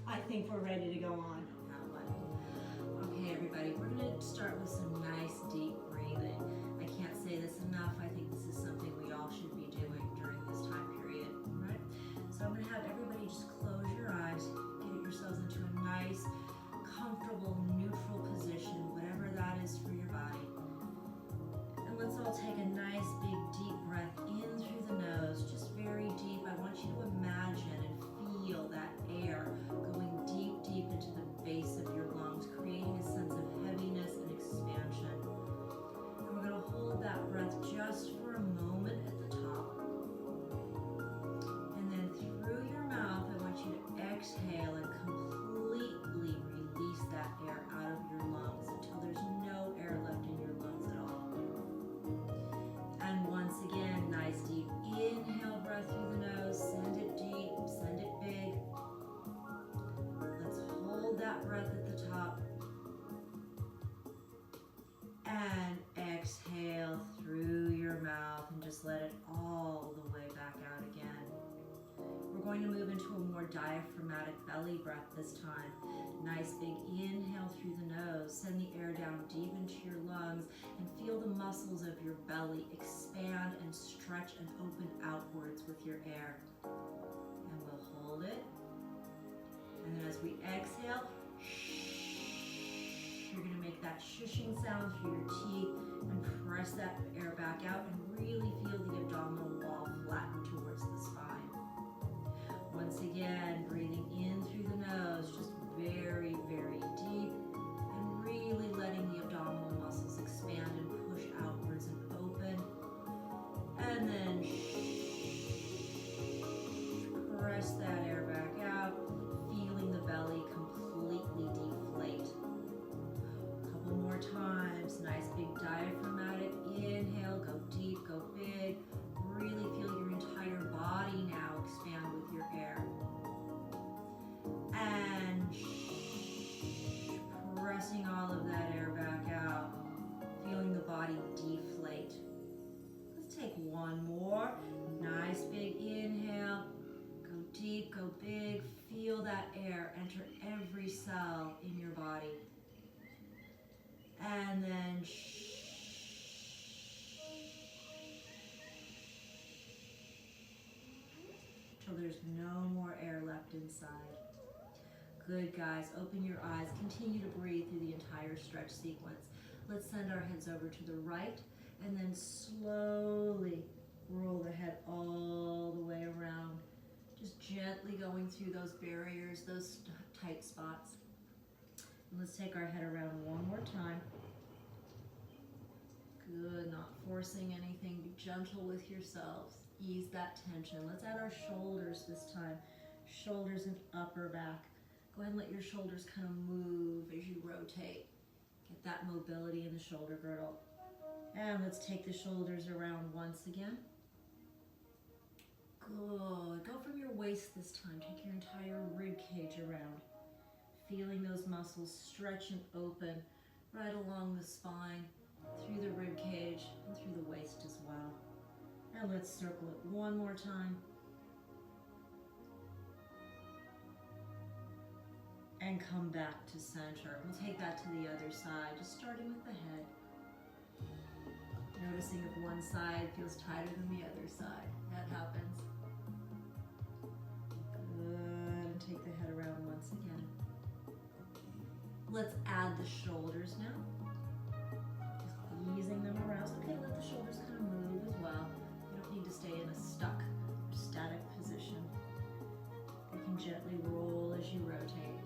I think we're ready to go on that one. Okay, everybody, we're going to start with some nice deep breathing. I can't say this enough. I think this is something we all should be doing during this time period, right? So I'm going to have everybody just close your eyes, get yourselves into a nice, comfortable, neutral position, whatever that is for your body. And let's all take a nice, big, deep breath in through the nose, just very deep. I want you to imagine and feel that air going deep, deep into the base of your lungs, creating a sense of heaviness and expansion. And we're going to hold that breath just for a moment at the top. And then through your mouth, I want you to exhale and completely release that air out of your lungs until there's no air left in your lungs at all. And once again, nice deep inhale breath through the nose. Send it deep, send it big. Let's hold that breath at the top. And exhale through your mouth and just let it all the way back out again. We're going to move into a more diaphragmatic belly breath this time. Nice big inhale through the nose. Send the air down deep into your lungs and feel the muscles of your belly expand and stretch and open outwards with your air. And we'll hold it. And then as we exhale, you're going to make that shushing sound through your teeth and press that air back out and really feel the abdominal wall flatten towards the spine. Once again, breathing in through the nose, just very, very deep, and really letting the abdominal muscles expand and push outwards and open. And then press that air back out, feeling the belly completely deflate. A couple more times. Nice big diaphragmatic inhale. Go deep, go big. Really feel your entire body now expand with your air. And pressing all of that air back out, feeling the body deflate. Let's take one more. Nice big inhale. Go deep, go big. Feel that air enter every cell in your body. And then till there's no more air left inside. Good, guys. Open your eyes. Continue to breathe through the entire stretch sequence. Let's send our heads over to the right and then slowly roll the head all the way around. Just gently going through those barriers, those tight spots. And let's take our head around one more time. Good, not forcing anything. Be gentle with yourselves. Ease that tension. Let's add our shoulders this time. Shoulders and upper back. Go ahead and let your shoulders kind of move as you rotate. Get that mobility in the shoulder girdle. And let's take the shoulders around once again. Good. Go from your waist this time. Take your entire rib cage around. Feeling those muscles stretch and open right along the spine, through the rib cage, and through the waist as well. And let's circle it one more time. And come back to center. We'll take that to the other side, just starting with the head. Noticing if one side feels tighter than the other side. That happens. Good, and take the head around once again. Let's add the shoulders now. Just easing them around. It's okay, let the shoulders kind of move as well. You don't need to stay in a stuck, static position. They can gently roll as you rotate.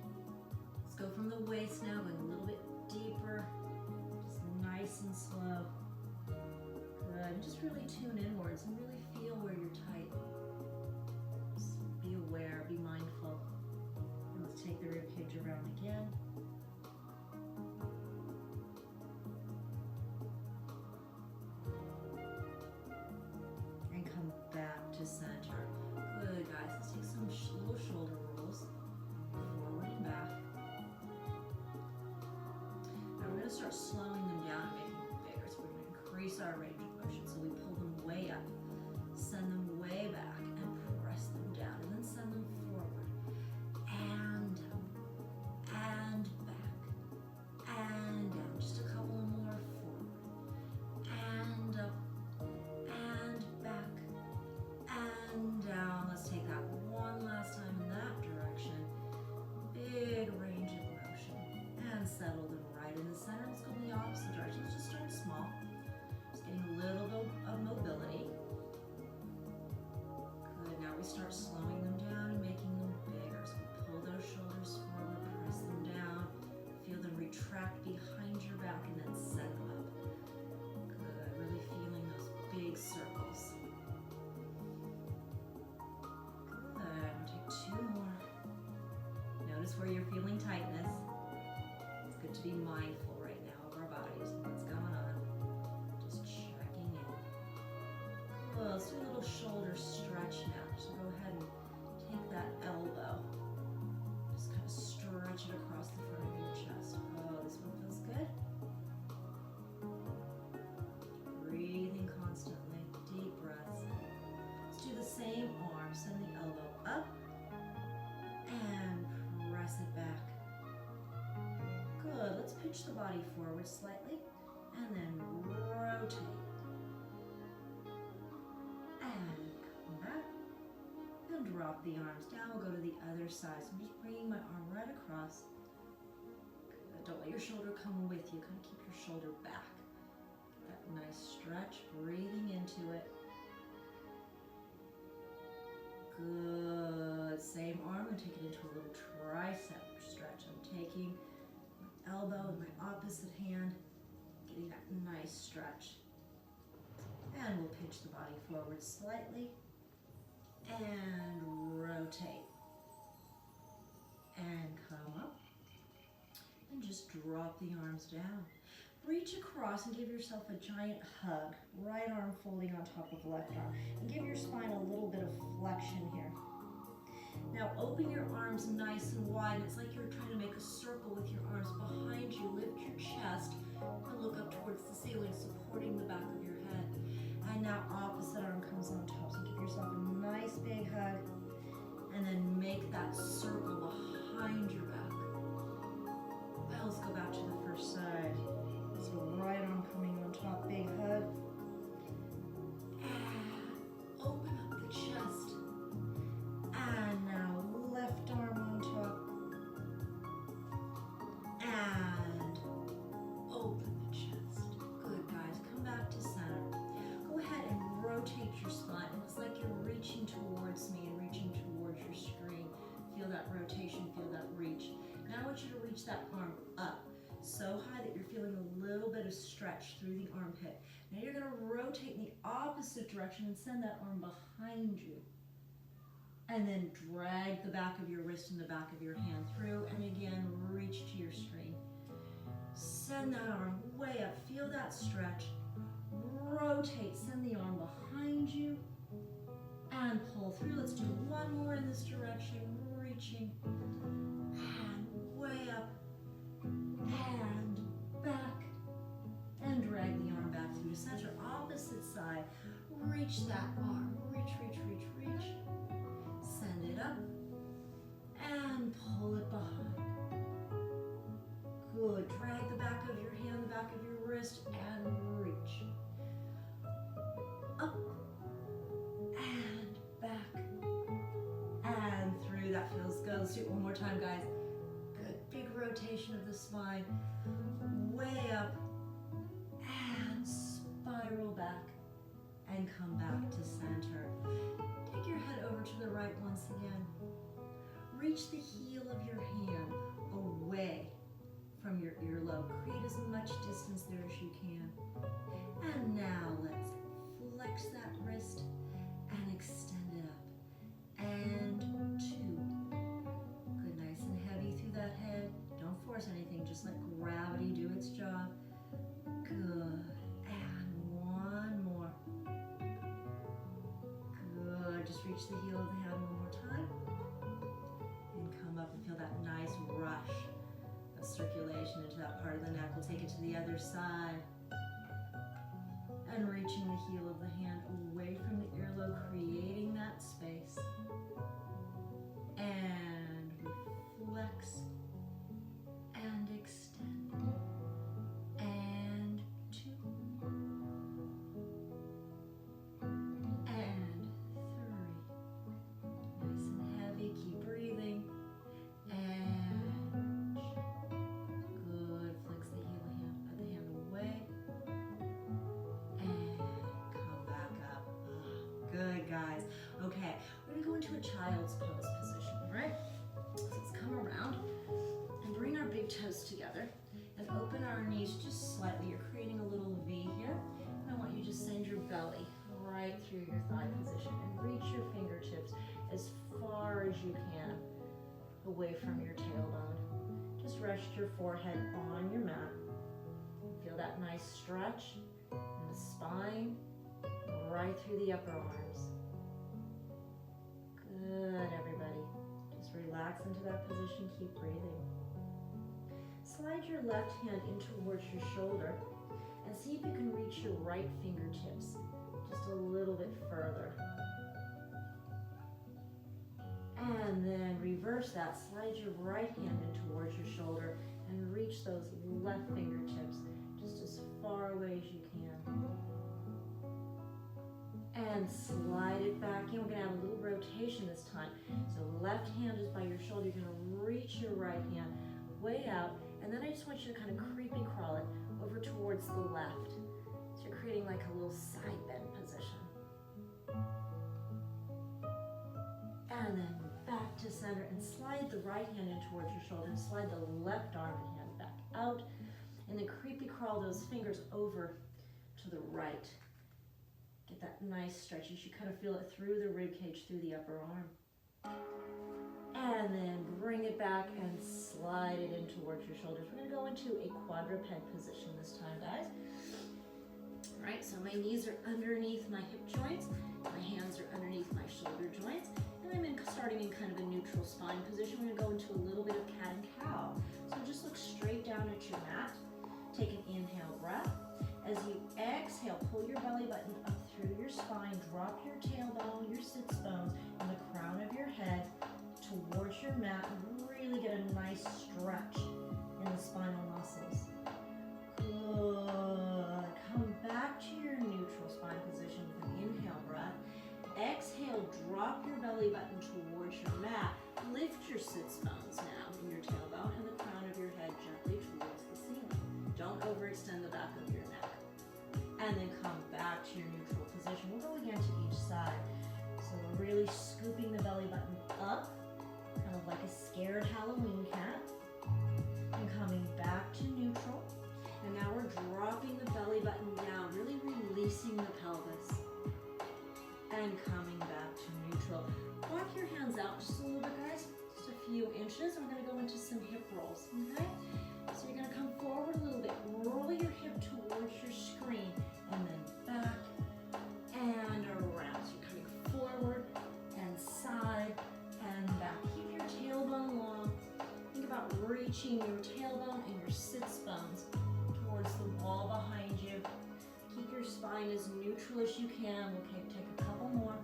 Let's go from the waist now, going a little bit deeper. Just nice and slow. Good, and just really tune inwards and really feel where you're tight. Just be aware, be mindful. And let's take the rib cage around again. And come back to center. Good, guys. Let's take some little shoulder rolls, forward and back. Now we're going to start slowing them down and making them bigger. So we're going to increase our range of motion. So we pull them way up, send them way back, and press them down, and then send them forward, and up, and back, and down. Just a couple more forward, and up, and back, and down. Let's take that one last time in that direction. Big range of motion, and settle them right in the center. Let's go in the opposite direction. Let's just start small. Just getting a little bit of mobility. Good, now we start slowing them down and making them bigger. So we pull those shoulders forward, press them down, feel them retract behind your back, and then send them up. Good, really feeling those big circles. Good, take two more. Notice where you're feeling tightness. It's good to be mindful right now of our bodies and what's going on. Just checking in. Good, let's do a little shoulder stretch now. So go ahead and take that elbow. Just kind of stretch it across the front of your chest. Oh, this one feels good. Breathing constantly, deep breaths. Let's do the same arm. Send the elbow up and press it back. Good, let's pitch the body forward slightly and then rotate. And come back and drop the arms down. We'll go to the other side. So I'm just bringing my arm right across. Good. Don't let your shoulder come with you. Kind of keep your shoulder back. Get that nice stretch, breathing into it. Good. Same arm, and take it into a little tricep stretch. I'm taking my elbow in my opposite hand, getting that nice stretch. And we'll pitch the body forward slightly and rotate. And come up. And just drop the arms down. Reach across and give yourself a giant hug. Right arm folding on top of left arm. And give your spine a little bit of flexion here. Now open your arms nice and wide. It's like you're trying to make a circle with your arms behind you. Lift your chest and look up towards the ceiling, supporting the back of your head. And now opposite arm comes on top. So give yourself a nice big hug. And then make that circle behind your back. Well, let's go back to the first side. So right arm coming on top, big hug. And open up the chest. And now left arm on top. And open the chest. Good, guys. Come back to center. Go ahead and rotate your spine. It's like you're reaching towards me and reaching towards your screen. Feel that rotation, feel that reach. Now I want you to reach that arm up so high that you're feeling a little bit of stretch through the armpit. Now you're going to rotate in the opposite direction and send that arm behind you. And then drag the back of your wrist and the back of your hand through, and again, reach to your screen. Send that arm way up, feel that stretch. Rotate, send the arm behind you, and pull through. Let's do one more in this direction, reaching, and way up, and back, and drag the arm back through to center. Opposite side, reach that arm, reach, reach, reach, reach. Send it up, and pull it behind. Good, drag the back of your hand, the back of your wrist, and reach. Up, and back, and through. That feels good. Let's do it one more time, guys. Good, big rotation of the spine. Way up, and spiral back, and come back to center. Take your head over to the right once again. Reach the heel of your hand away from your earlobe. Create as much distance there as you can. And now let's flex that wrist and extend it up. And 2. Good, nice and heavy through that head. Don't force anything, just let gravity do its job. Good. And one more. Good. Just reach the heel of the hand one more time. And come up and feel that nice rush of circulation into that part of the neck. We'll take it to the other side. And reaching the heel of the hand away from the earlobe, creating that space. And flex and extend. And 2. And 3. Nice and heavy, keep breathing. And good, flex the heel of the hand, put the hand away. And come back up. Good, guys. Okay, we're gonna go into a child's pose position, right? So let's come around and bring our big toes together and open our knees just slightly. You're creating a little V here. And I want you to send your belly right through your thigh position and reach your fingertips as far as you can away from your tailbone. Just rest your forehead on your mat. Feel that nice stretch in the spine, right through the upper arms. Good, everybody. Just relax into that position, keep breathing. Slide your left hand in towards your shoulder and see if you can reach your right fingertips just a little bit further. And then reverse that. Slide your right hand in towards your shoulder and reach those left fingertips just as far away as you can. And slide it back in. We're going to have a little rotation this time. So left hand is by your shoulder. You're going to reach your right hand way out And then I just want you to kind of creepy crawl it over towards the left. So you're creating like a little side bend position. And then back to center and slide the right hand in towards your shoulder and slide the left arm and hand back out. And then creepy crawl those fingers over to the right. Get that nice stretch. You should kind of feel it through the rib cage, through the upper arm. And then bring it back and slide it in towards your shoulders. We're going to go into a quadruped position this time, guys. All right, so my knees are underneath my hip joints. My hands are underneath my shoulder joints. And I'm starting in kind of a neutral spine position. We're going to go into a little bit of cat and cow. So just look straight down at your mat. Take an inhale breath. As you exhale, pull your belly button up through your spine. Drop your tailbone, your sits bones, and the crown of your head towards your mat, and really get a nice stretch in the spinal muscles. Good. Come back to your neutral spine position with an inhale breath. Exhale, drop your belly button towards your mat. Lift your sits bones now in your tailbone and the crown of your head gently towards the ceiling. Don't overextend the back of your neck. And then come back to your neutral position. We'll go again to each side. So we're really scooping the belly button up, kind of like a scared Halloween cat, and coming back to neutral. And now we're dropping the belly button down, really releasing the pelvis, and coming back to neutral. Walk your hands out just a little bit, guys, just a few inches. We're going to go into some hip rolls, okay? So you're going to come forward a little bit, roll your hip towards your screen, and then back and around. So you're coming forward and side and back. Keep your tailbone long. Think about reaching your tailbone and your sits bones towards the wall behind you. Keep your spine as neutral as you can. We'll take a couple more.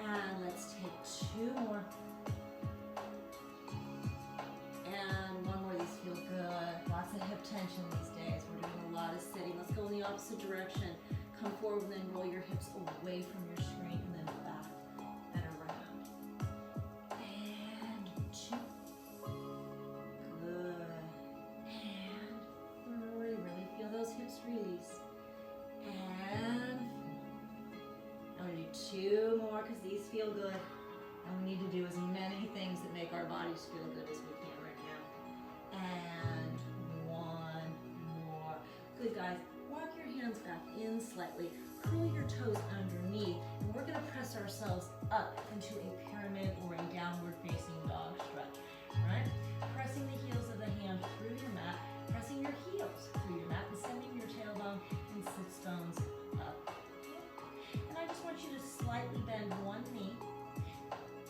And let's take 2 more. And 1 more. These feel good. Lots of hip tension these days. We're doing a lot of sitting. Let's go in the opposite direction. Come forward and then roll your hips away from your screen and then back and around. And 2. Good. And 3. Really feel those hips release. And 4. I'm going to do 2 more because these feel good. And we need to do as many things that make our bodies feel good as we can right now. And 1 more. Good, guys. Walk your hands back in slightly. Curl your toes underneath. And we're going to press ourselves up into a pyramid or a downward facing dog stretch. All right? Pressing the heels of the hand through your mat. Pressing your heels through your mat and sending your tailbone and sits bones up. And I just want you to slightly bend one knee.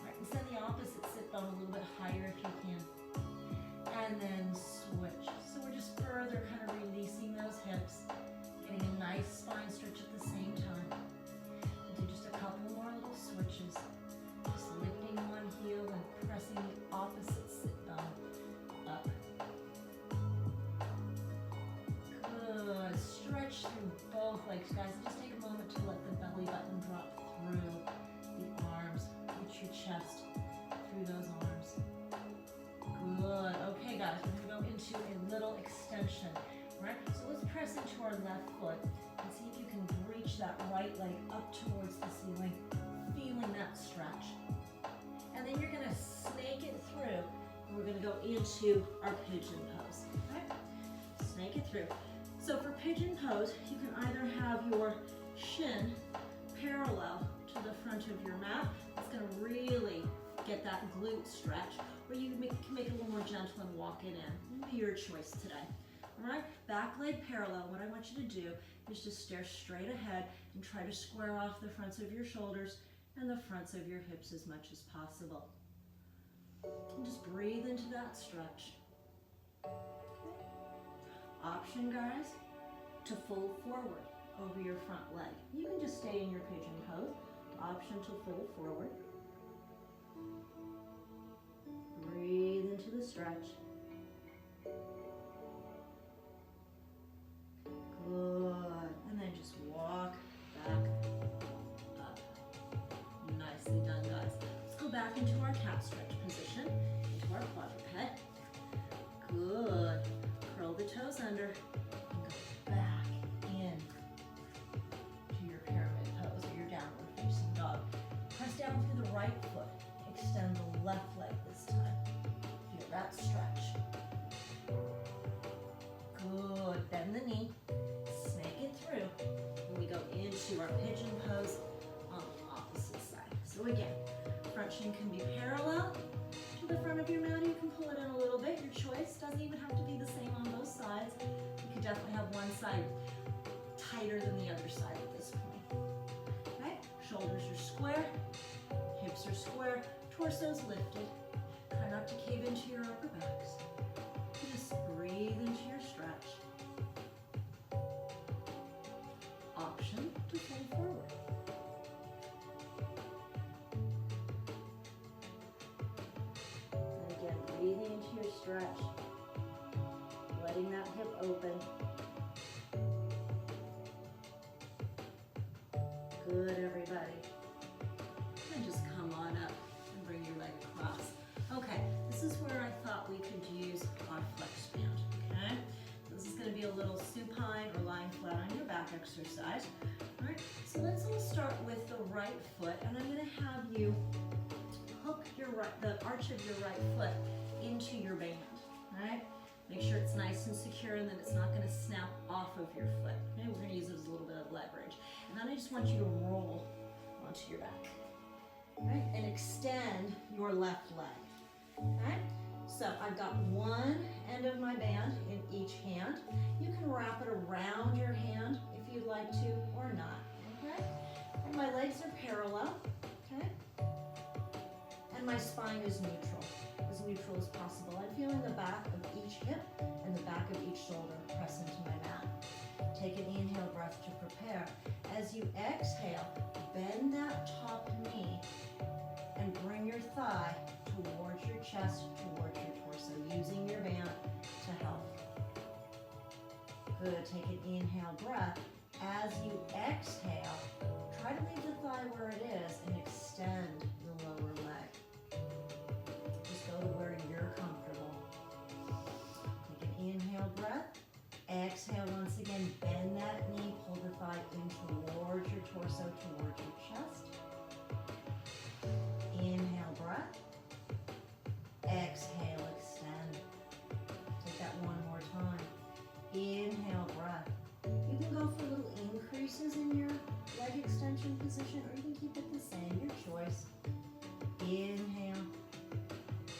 Right, and send the opposite sit bone a little bit higher if you can. And then switch. So we're just further kind of releasing those hips, getting a nice spine stretch at the same time. And do just a couple more little switches. Just lifting one heel and pressing the opposite sit bone up. Good. Stretch through both legs, guys. Just take a moment to let the belly button drop through the arms. Reach your chest through those arms. Good. Okay, guys, we're going to go into a little extension. Right? So let's press into our left foot and see if you can reach that right leg up towards the ceiling, feeling that stretch. And then you're going to snake it through, and we're going to go into our pigeon pose. Okay? Snake it through. So for pigeon pose, you can either have your shin parallel to the front of your mat. It's going to really get that glute stretch, or you can make it a little more gentle and walk it in. It'll be your choice today. All right, back leg parallel. What I want you to do is just stare straight ahead and try to square off the fronts of your shoulders and the fronts of your hips as much as possible. And just breathe into that stretch. Option, guys, to fold forward over your front leg. You can just stay in your pigeon pose. Option to fold forward. Breathe into the stretch. Good. And then just walk back up. Nicely done, guys. Let's go back into our cat stretch position, into our quadruped. under, and go back in to your pyramid pose or your downward facing dog. Press down through the right foot. Extend the left leg this time. Feel that stretch. Good. Bend the knee. Snake it through. And we go into our pigeon pose on the opposite side. So again, front shin can be parallel to the front of your mat. You can pull it in a little bit. Your choice. Doesn't even have to be the same on both sides. You could definitely have one side tighter than the other side at this point. Okay? Shoulders are square. Hips are square. Torso's lifted. Try not to cave into your upper backs. Just breathe into your stretch. Option to fold forward. And again, breathing into your stretch. Letting that hip open. Good, everybody. And just come on up and bring your leg across. Okay, this is where I thought we could use our flex band, okay? So this is gonna be a little supine or lying flat on your back exercise. All right, so let's all start with the right foot, and I'm gonna have you hook the arch of your right foot into your band, all right? Make sure it's nice and secure and that it's not gonna snap off of your foot. Okay, we're gonna use it as a little bit of leverage. And then I just want you to roll onto your back. Right, and extend your left leg. Okay, so I've got one end of my band in each hand. You can wrap it around your hand if you'd like to or not. Okay, and my legs are parallel. Okay, and my spine is neutral as possible. I'm feeling the back of each hip and the back of each shoulder press into my mat. Take an inhale breath to prepare. As you exhale, bend that top knee and bring your thigh towards your chest, towards your torso, using your band to help. Good, take an inhale breath. As you exhale, try to leave the thigh where it is and extend the lower leg. Just go to where you're comfortable. Take an inhale breath. Exhale once again, bend that knee, pull the thigh in towards your torso, towards your chest. Inhale, breath. Exhale, extend. Take that one more time. Inhale, breath. You can go for little increases in your leg extension position, or you can keep it the same, your choice. Inhale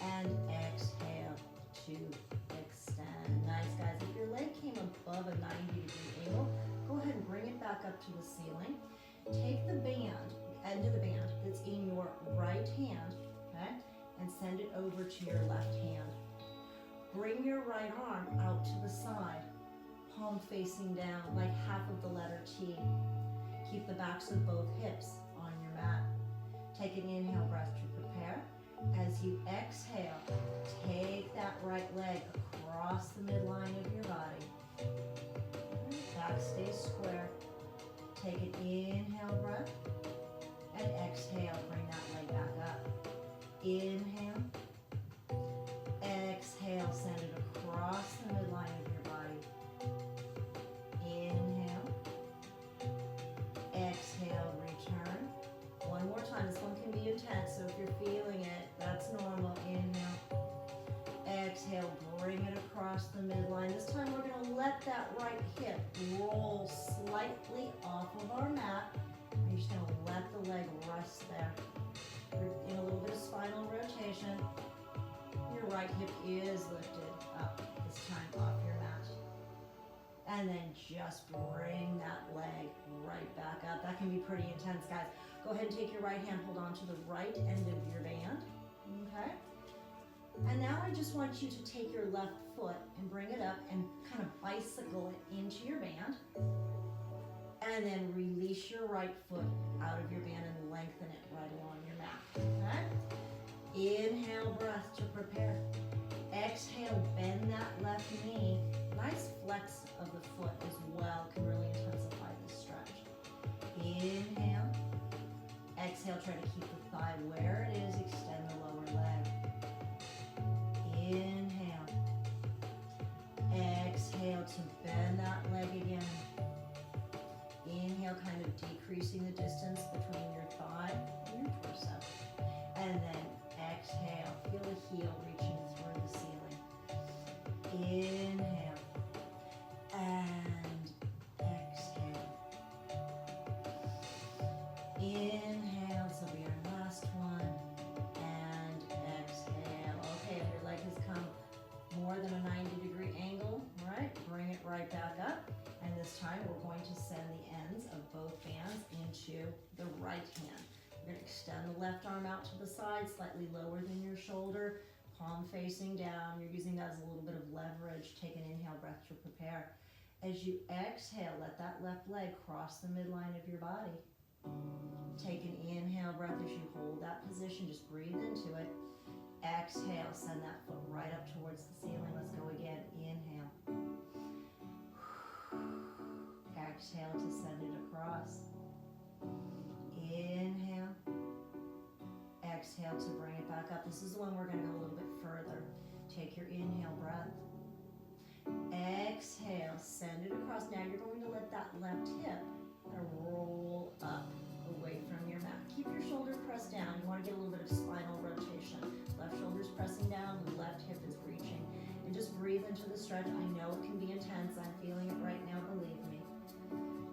and exhale to extend. Nice, guys. If your leg came above a 90-degree angle, go ahead and bring it back up to the ceiling. Take the band, end of the band that's in your right hand, okay, and send it over to your left hand. Bring your right arm out to the side, palm facing down like half of the letter T. Keep the backs of both hips on your mat. Take an inhale breath to prepare. As you exhale, take that right leg across the midline of your body. Back stays square. Take an inhale breath and exhale, bring that leg back up. Inhale, exhale, send it across the midline of your body. Inhale, exhale, return. One more time, this one can be intense, so if you're feeling it, that's normal. Inhale, exhale, bring it across the midline. This time we're going to let that right hip roll slightly off of our mat. You're just going to let the leg rest there. You're in a little bit of spinal rotation. Your right hip is lifted up, this time off your mat. And then just bring that leg right back up. That can be pretty intense, guys. Go ahead and take your right hand, hold on to the right end of your band, okay? And now I just want you to take your left foot and bring it up and kind of bicycle it into your band. And then release your right foot out of your band and lengthen it right along your mat, okay? Inhale, breath to prepare. Exhale, bend that left knee. Nice flex of the foot as well, can really intensify this stretch. Inhale. Exhale, try to keep the thigh where it is, extend the lower leg. Inhale. Exhale, to bend that leg again. Inhale, kind of decreasing the distance between your thigh and your torso. And then exhale, feel the heel reaching through the ceiling. Inhale and exhale. Inhale, this will be our last one. And exhale. Okay, if your leg has come more than a 90-degree angle, all right, bring it right back up. And this time we're going to send the ends of both bands into the right hand. We're going to extend the left arm out to the side, slightly lower than your shoulder, palm facing down. You're using that as a little bit of leverage. Take an inhale breath to prepare. As you exhale, let that left leg cross the midline of your body. Take an inhale breath as you hold that position. Just breathe into it. Exhale, send that foot right up towards the ceiling. Let's go again. Inhale. Exhale to send it across. Inhale. Exhale to bring it back up. This is the one we're going to go a little bit further. Take your inhale breath. Exhale, send it across. Now you're going to let that left hip roll up away from your mat. Keep your shoulder pressed down. You want to get a little bit of spinal rotation. Left shoulder's pressing down, the left hip is reaching. And just breathe into the stretch. I know it can be intense. I'm feeling it right now, believe me.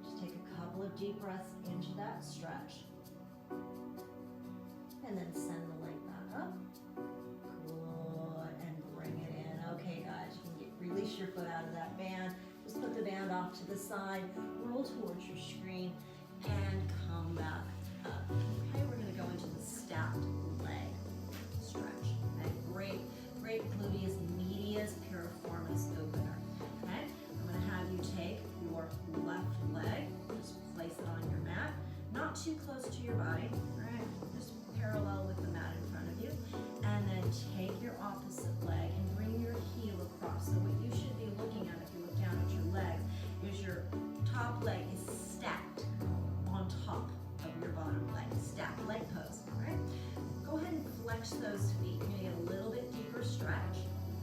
Just take a couple of deep breaths into that stretch. And then send the leg back up. Good. And bring it in. Okay, guys, you can release your foot out of that band. Just put the band off to the side. Roll towards your screen and come back up. Okay, we're going to go into the stacked leg stretch. Okay, great gluteus medius piriformis opener. Okay, I'm going to have you take your left leg, just place it on your mat, not too close to your body, right? Just parallel with the mat in front of you, and then take your opposite leg and bring your heel across. So what you should be looking at if you look down at your legs is your top leg is stacked on top of your bottom leg, stacked leg pose, all right? Go ahead and flex those feet. You're gonna get a little bit deeper stretch,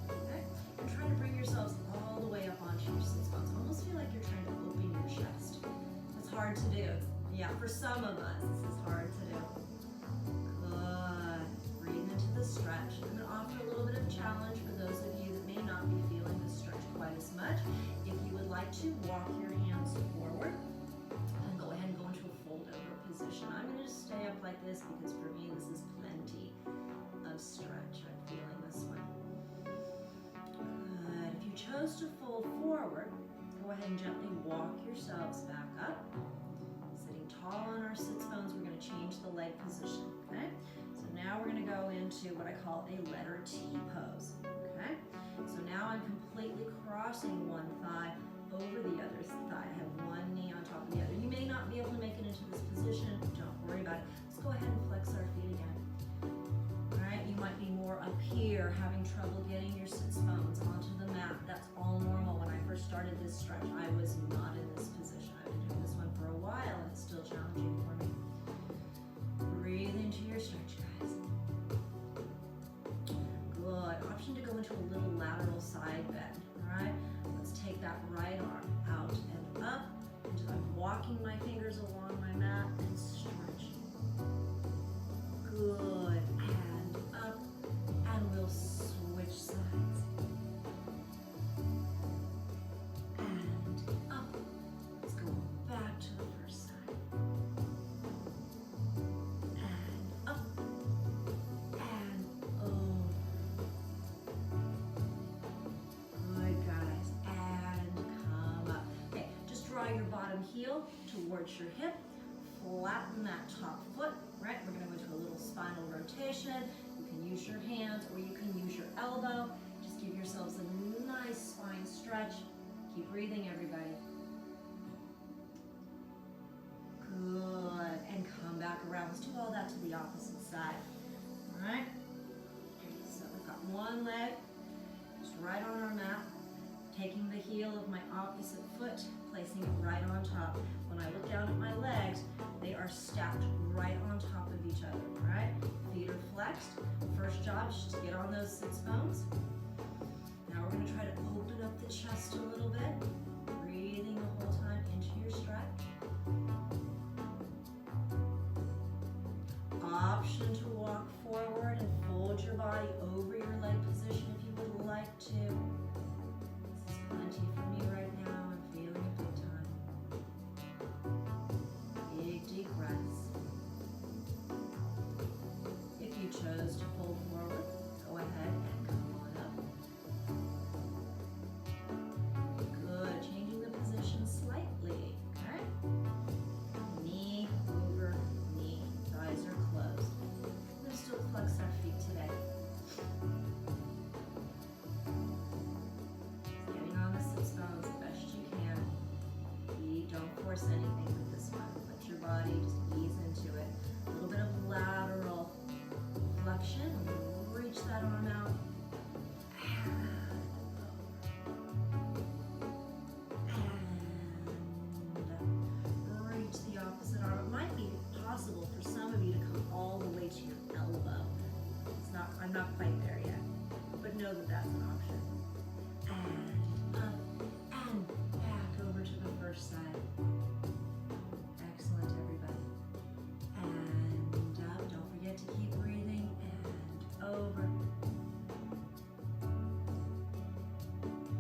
okay? And try to bring yourselves all the way up onto your sits bones. Almost feel like you're trying to open your chest. It's hard to do. Yeah, for some of us, this is hard to do. Good. Breathe into the stretch. I'm gonna offer a little bit of challenge for those of you that may not be feeling the stretch quite as much. If you would like to walk your hands forward and go ahead and go into a fold over position. I'm gonna just stay up like this because for me, this is plenty of stretch. I'm feeling this one. Good. If you chose to fold forward, go ahead and gently walk yourselves back up. Sitting tall on our sits bones, we're going to change the leg position, okay? So now we're going to go into what I call a letter T pose, okay? So now I'm completely crossing one thigh over the other thigh. I have one knee on top of the other. You may not be able to make it into this position. Don't worry about it. Let's go ahead and flex our feet again. All right, you might be more up here, having trouble getting your sits bones onto the mat. That's all normal. When I first started this stretch, I was not in this position. I've been doing this one for a while, and it's still challenging for me. Breathe into your stretch, guys. Good. Option to go into a little lateral side bend. All right, let's take that right arm out and up. I'm walking my fingers along my mat and stretching. Good. And up. And we'll switch sides. And up. Let's go back to the first side. And up. And over. Good, guys. And come up. Okay, just draw your bottom heel towards your hip. Flatten that top foot, right? We're gonna go into a little spinal rotation. You can use your hands or you can use your elbow. Just give yourselves a nice spine stretch. Keep breathing, everybody. Good, and come back around. Let's do all that to the opposite side, all right? So we've got one leg, just right on our mat, taking the heel of my opposite foot, placing it right on top. When I look down at my legs, they are stacked right on top of each other, all right? Feet are flexed. First job is just to get on those sits bones. Now we're gonna try to open up up the chest a little bit, breathing the whole time into your stretch. Option to walk forward and fold your body over your leg position if you would like to. This is plenty for me right now. I'm feeling it big time. Big deep breaths. If you chose to fold forward, go ahead and come on up. Good. Changing the position slightly. Okay? Knee over knee. Eyes are closed. We're still flex our feet today. Getting on the sits bones as best you can. Don't force anything with this one. Let your body just ease into it. A little bit of lateral flexion. Reach that arm out. And reach the opposite arm. It might be possible for some of you to come all the way to your elbow. I'm not quite there yet, but know that that's an option. And up and back over to the first side. Excellent, everybody. And up. Don't forget to keep breathing. And over.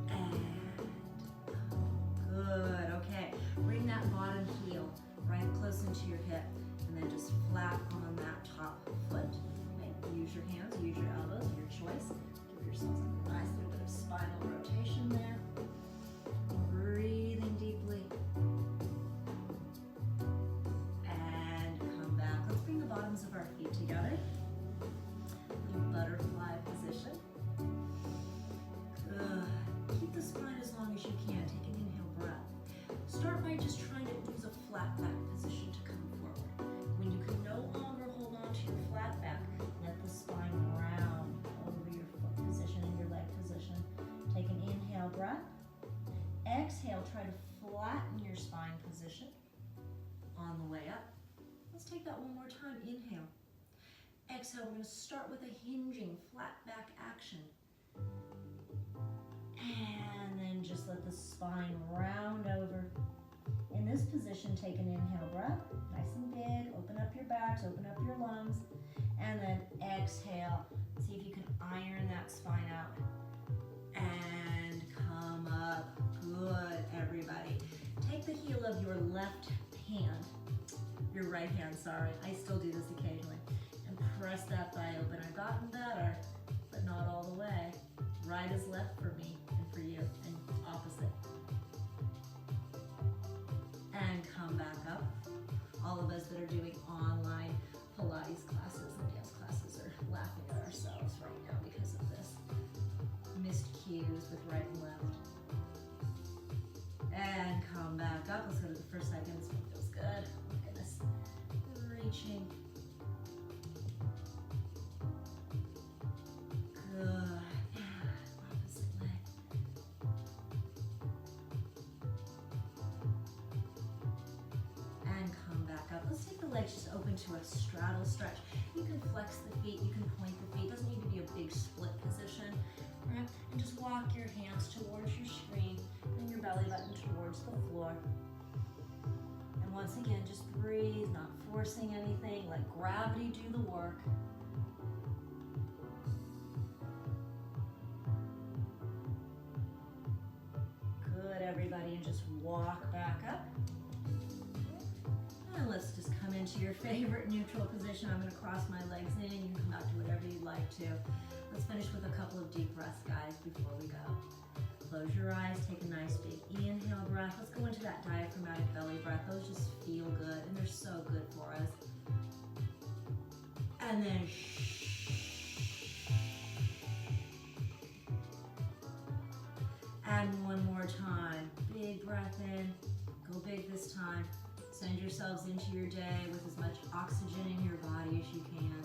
And up. Good. Okay. Bring that bottom heel right close into your hip, and then just flat on that top foot. Okay. Use your hands, use your elbows, your choice. Give yourselves a nice little bit of spinal rotation there. Breathing deeply. And come back. Let's bring the bottoms of our feet together. Little butterfly position. Good. Keep the spine as long as you can. Take an inhale breath. Start by just trying to use a flat back position to come forward. When you can no longer hold on to your flat back, let the spine round over your foot position and your leg position. Take an inhale breath. Exhale, try to flatten your spine position on the way up. Let's take that one more time. Inhale. Exhale, we're going to start with a hinging flat back action. And then just let the spine round over. In this position, take an inhale breath, nice and big. Open up your backs, open up your lungs. And then exhale. See if you can iron that spine out. And come up. Good, everybody. Take the heel of your left hand, your right hand, sorry. I still do this occasionally. And press that thigh open. I've gotten better, but not all the way. Right is left for me and for you, and opposite. And come back up. All of us that are doing online Pilates classes and dance classes are laughing at ourselves right now because of this. Missed cues with right and left. And come back up. Let's go to the first side again. This one feels good. Look at this. Reaching. Good. Opposite leg. And come back up. Let's take the legs just open to a straddle stretch. You can flex the feet, you can point the feet. It doesn't need to be a big split position. Right? And just walk your hands towards your screen and your belly button towards the floor. And once again, just breathe, not forcing anything. Let gravity do the work. Good, everybody, and just walk back up. And let's just come into your favorite neutral position. I'm going to cross my legs in. You can come out to whatever you'd like to. Let's finish with a couple of deep breaths, guys, before we go. Close your eyes, take a nice big inhale breath. Let's go into that diaphragmatic belly breath. Those just feel good, and they're so good for us. And then and one more time. Big breath in. Go big this time. Send yourselves into your day with as much oxygen in your body as you can.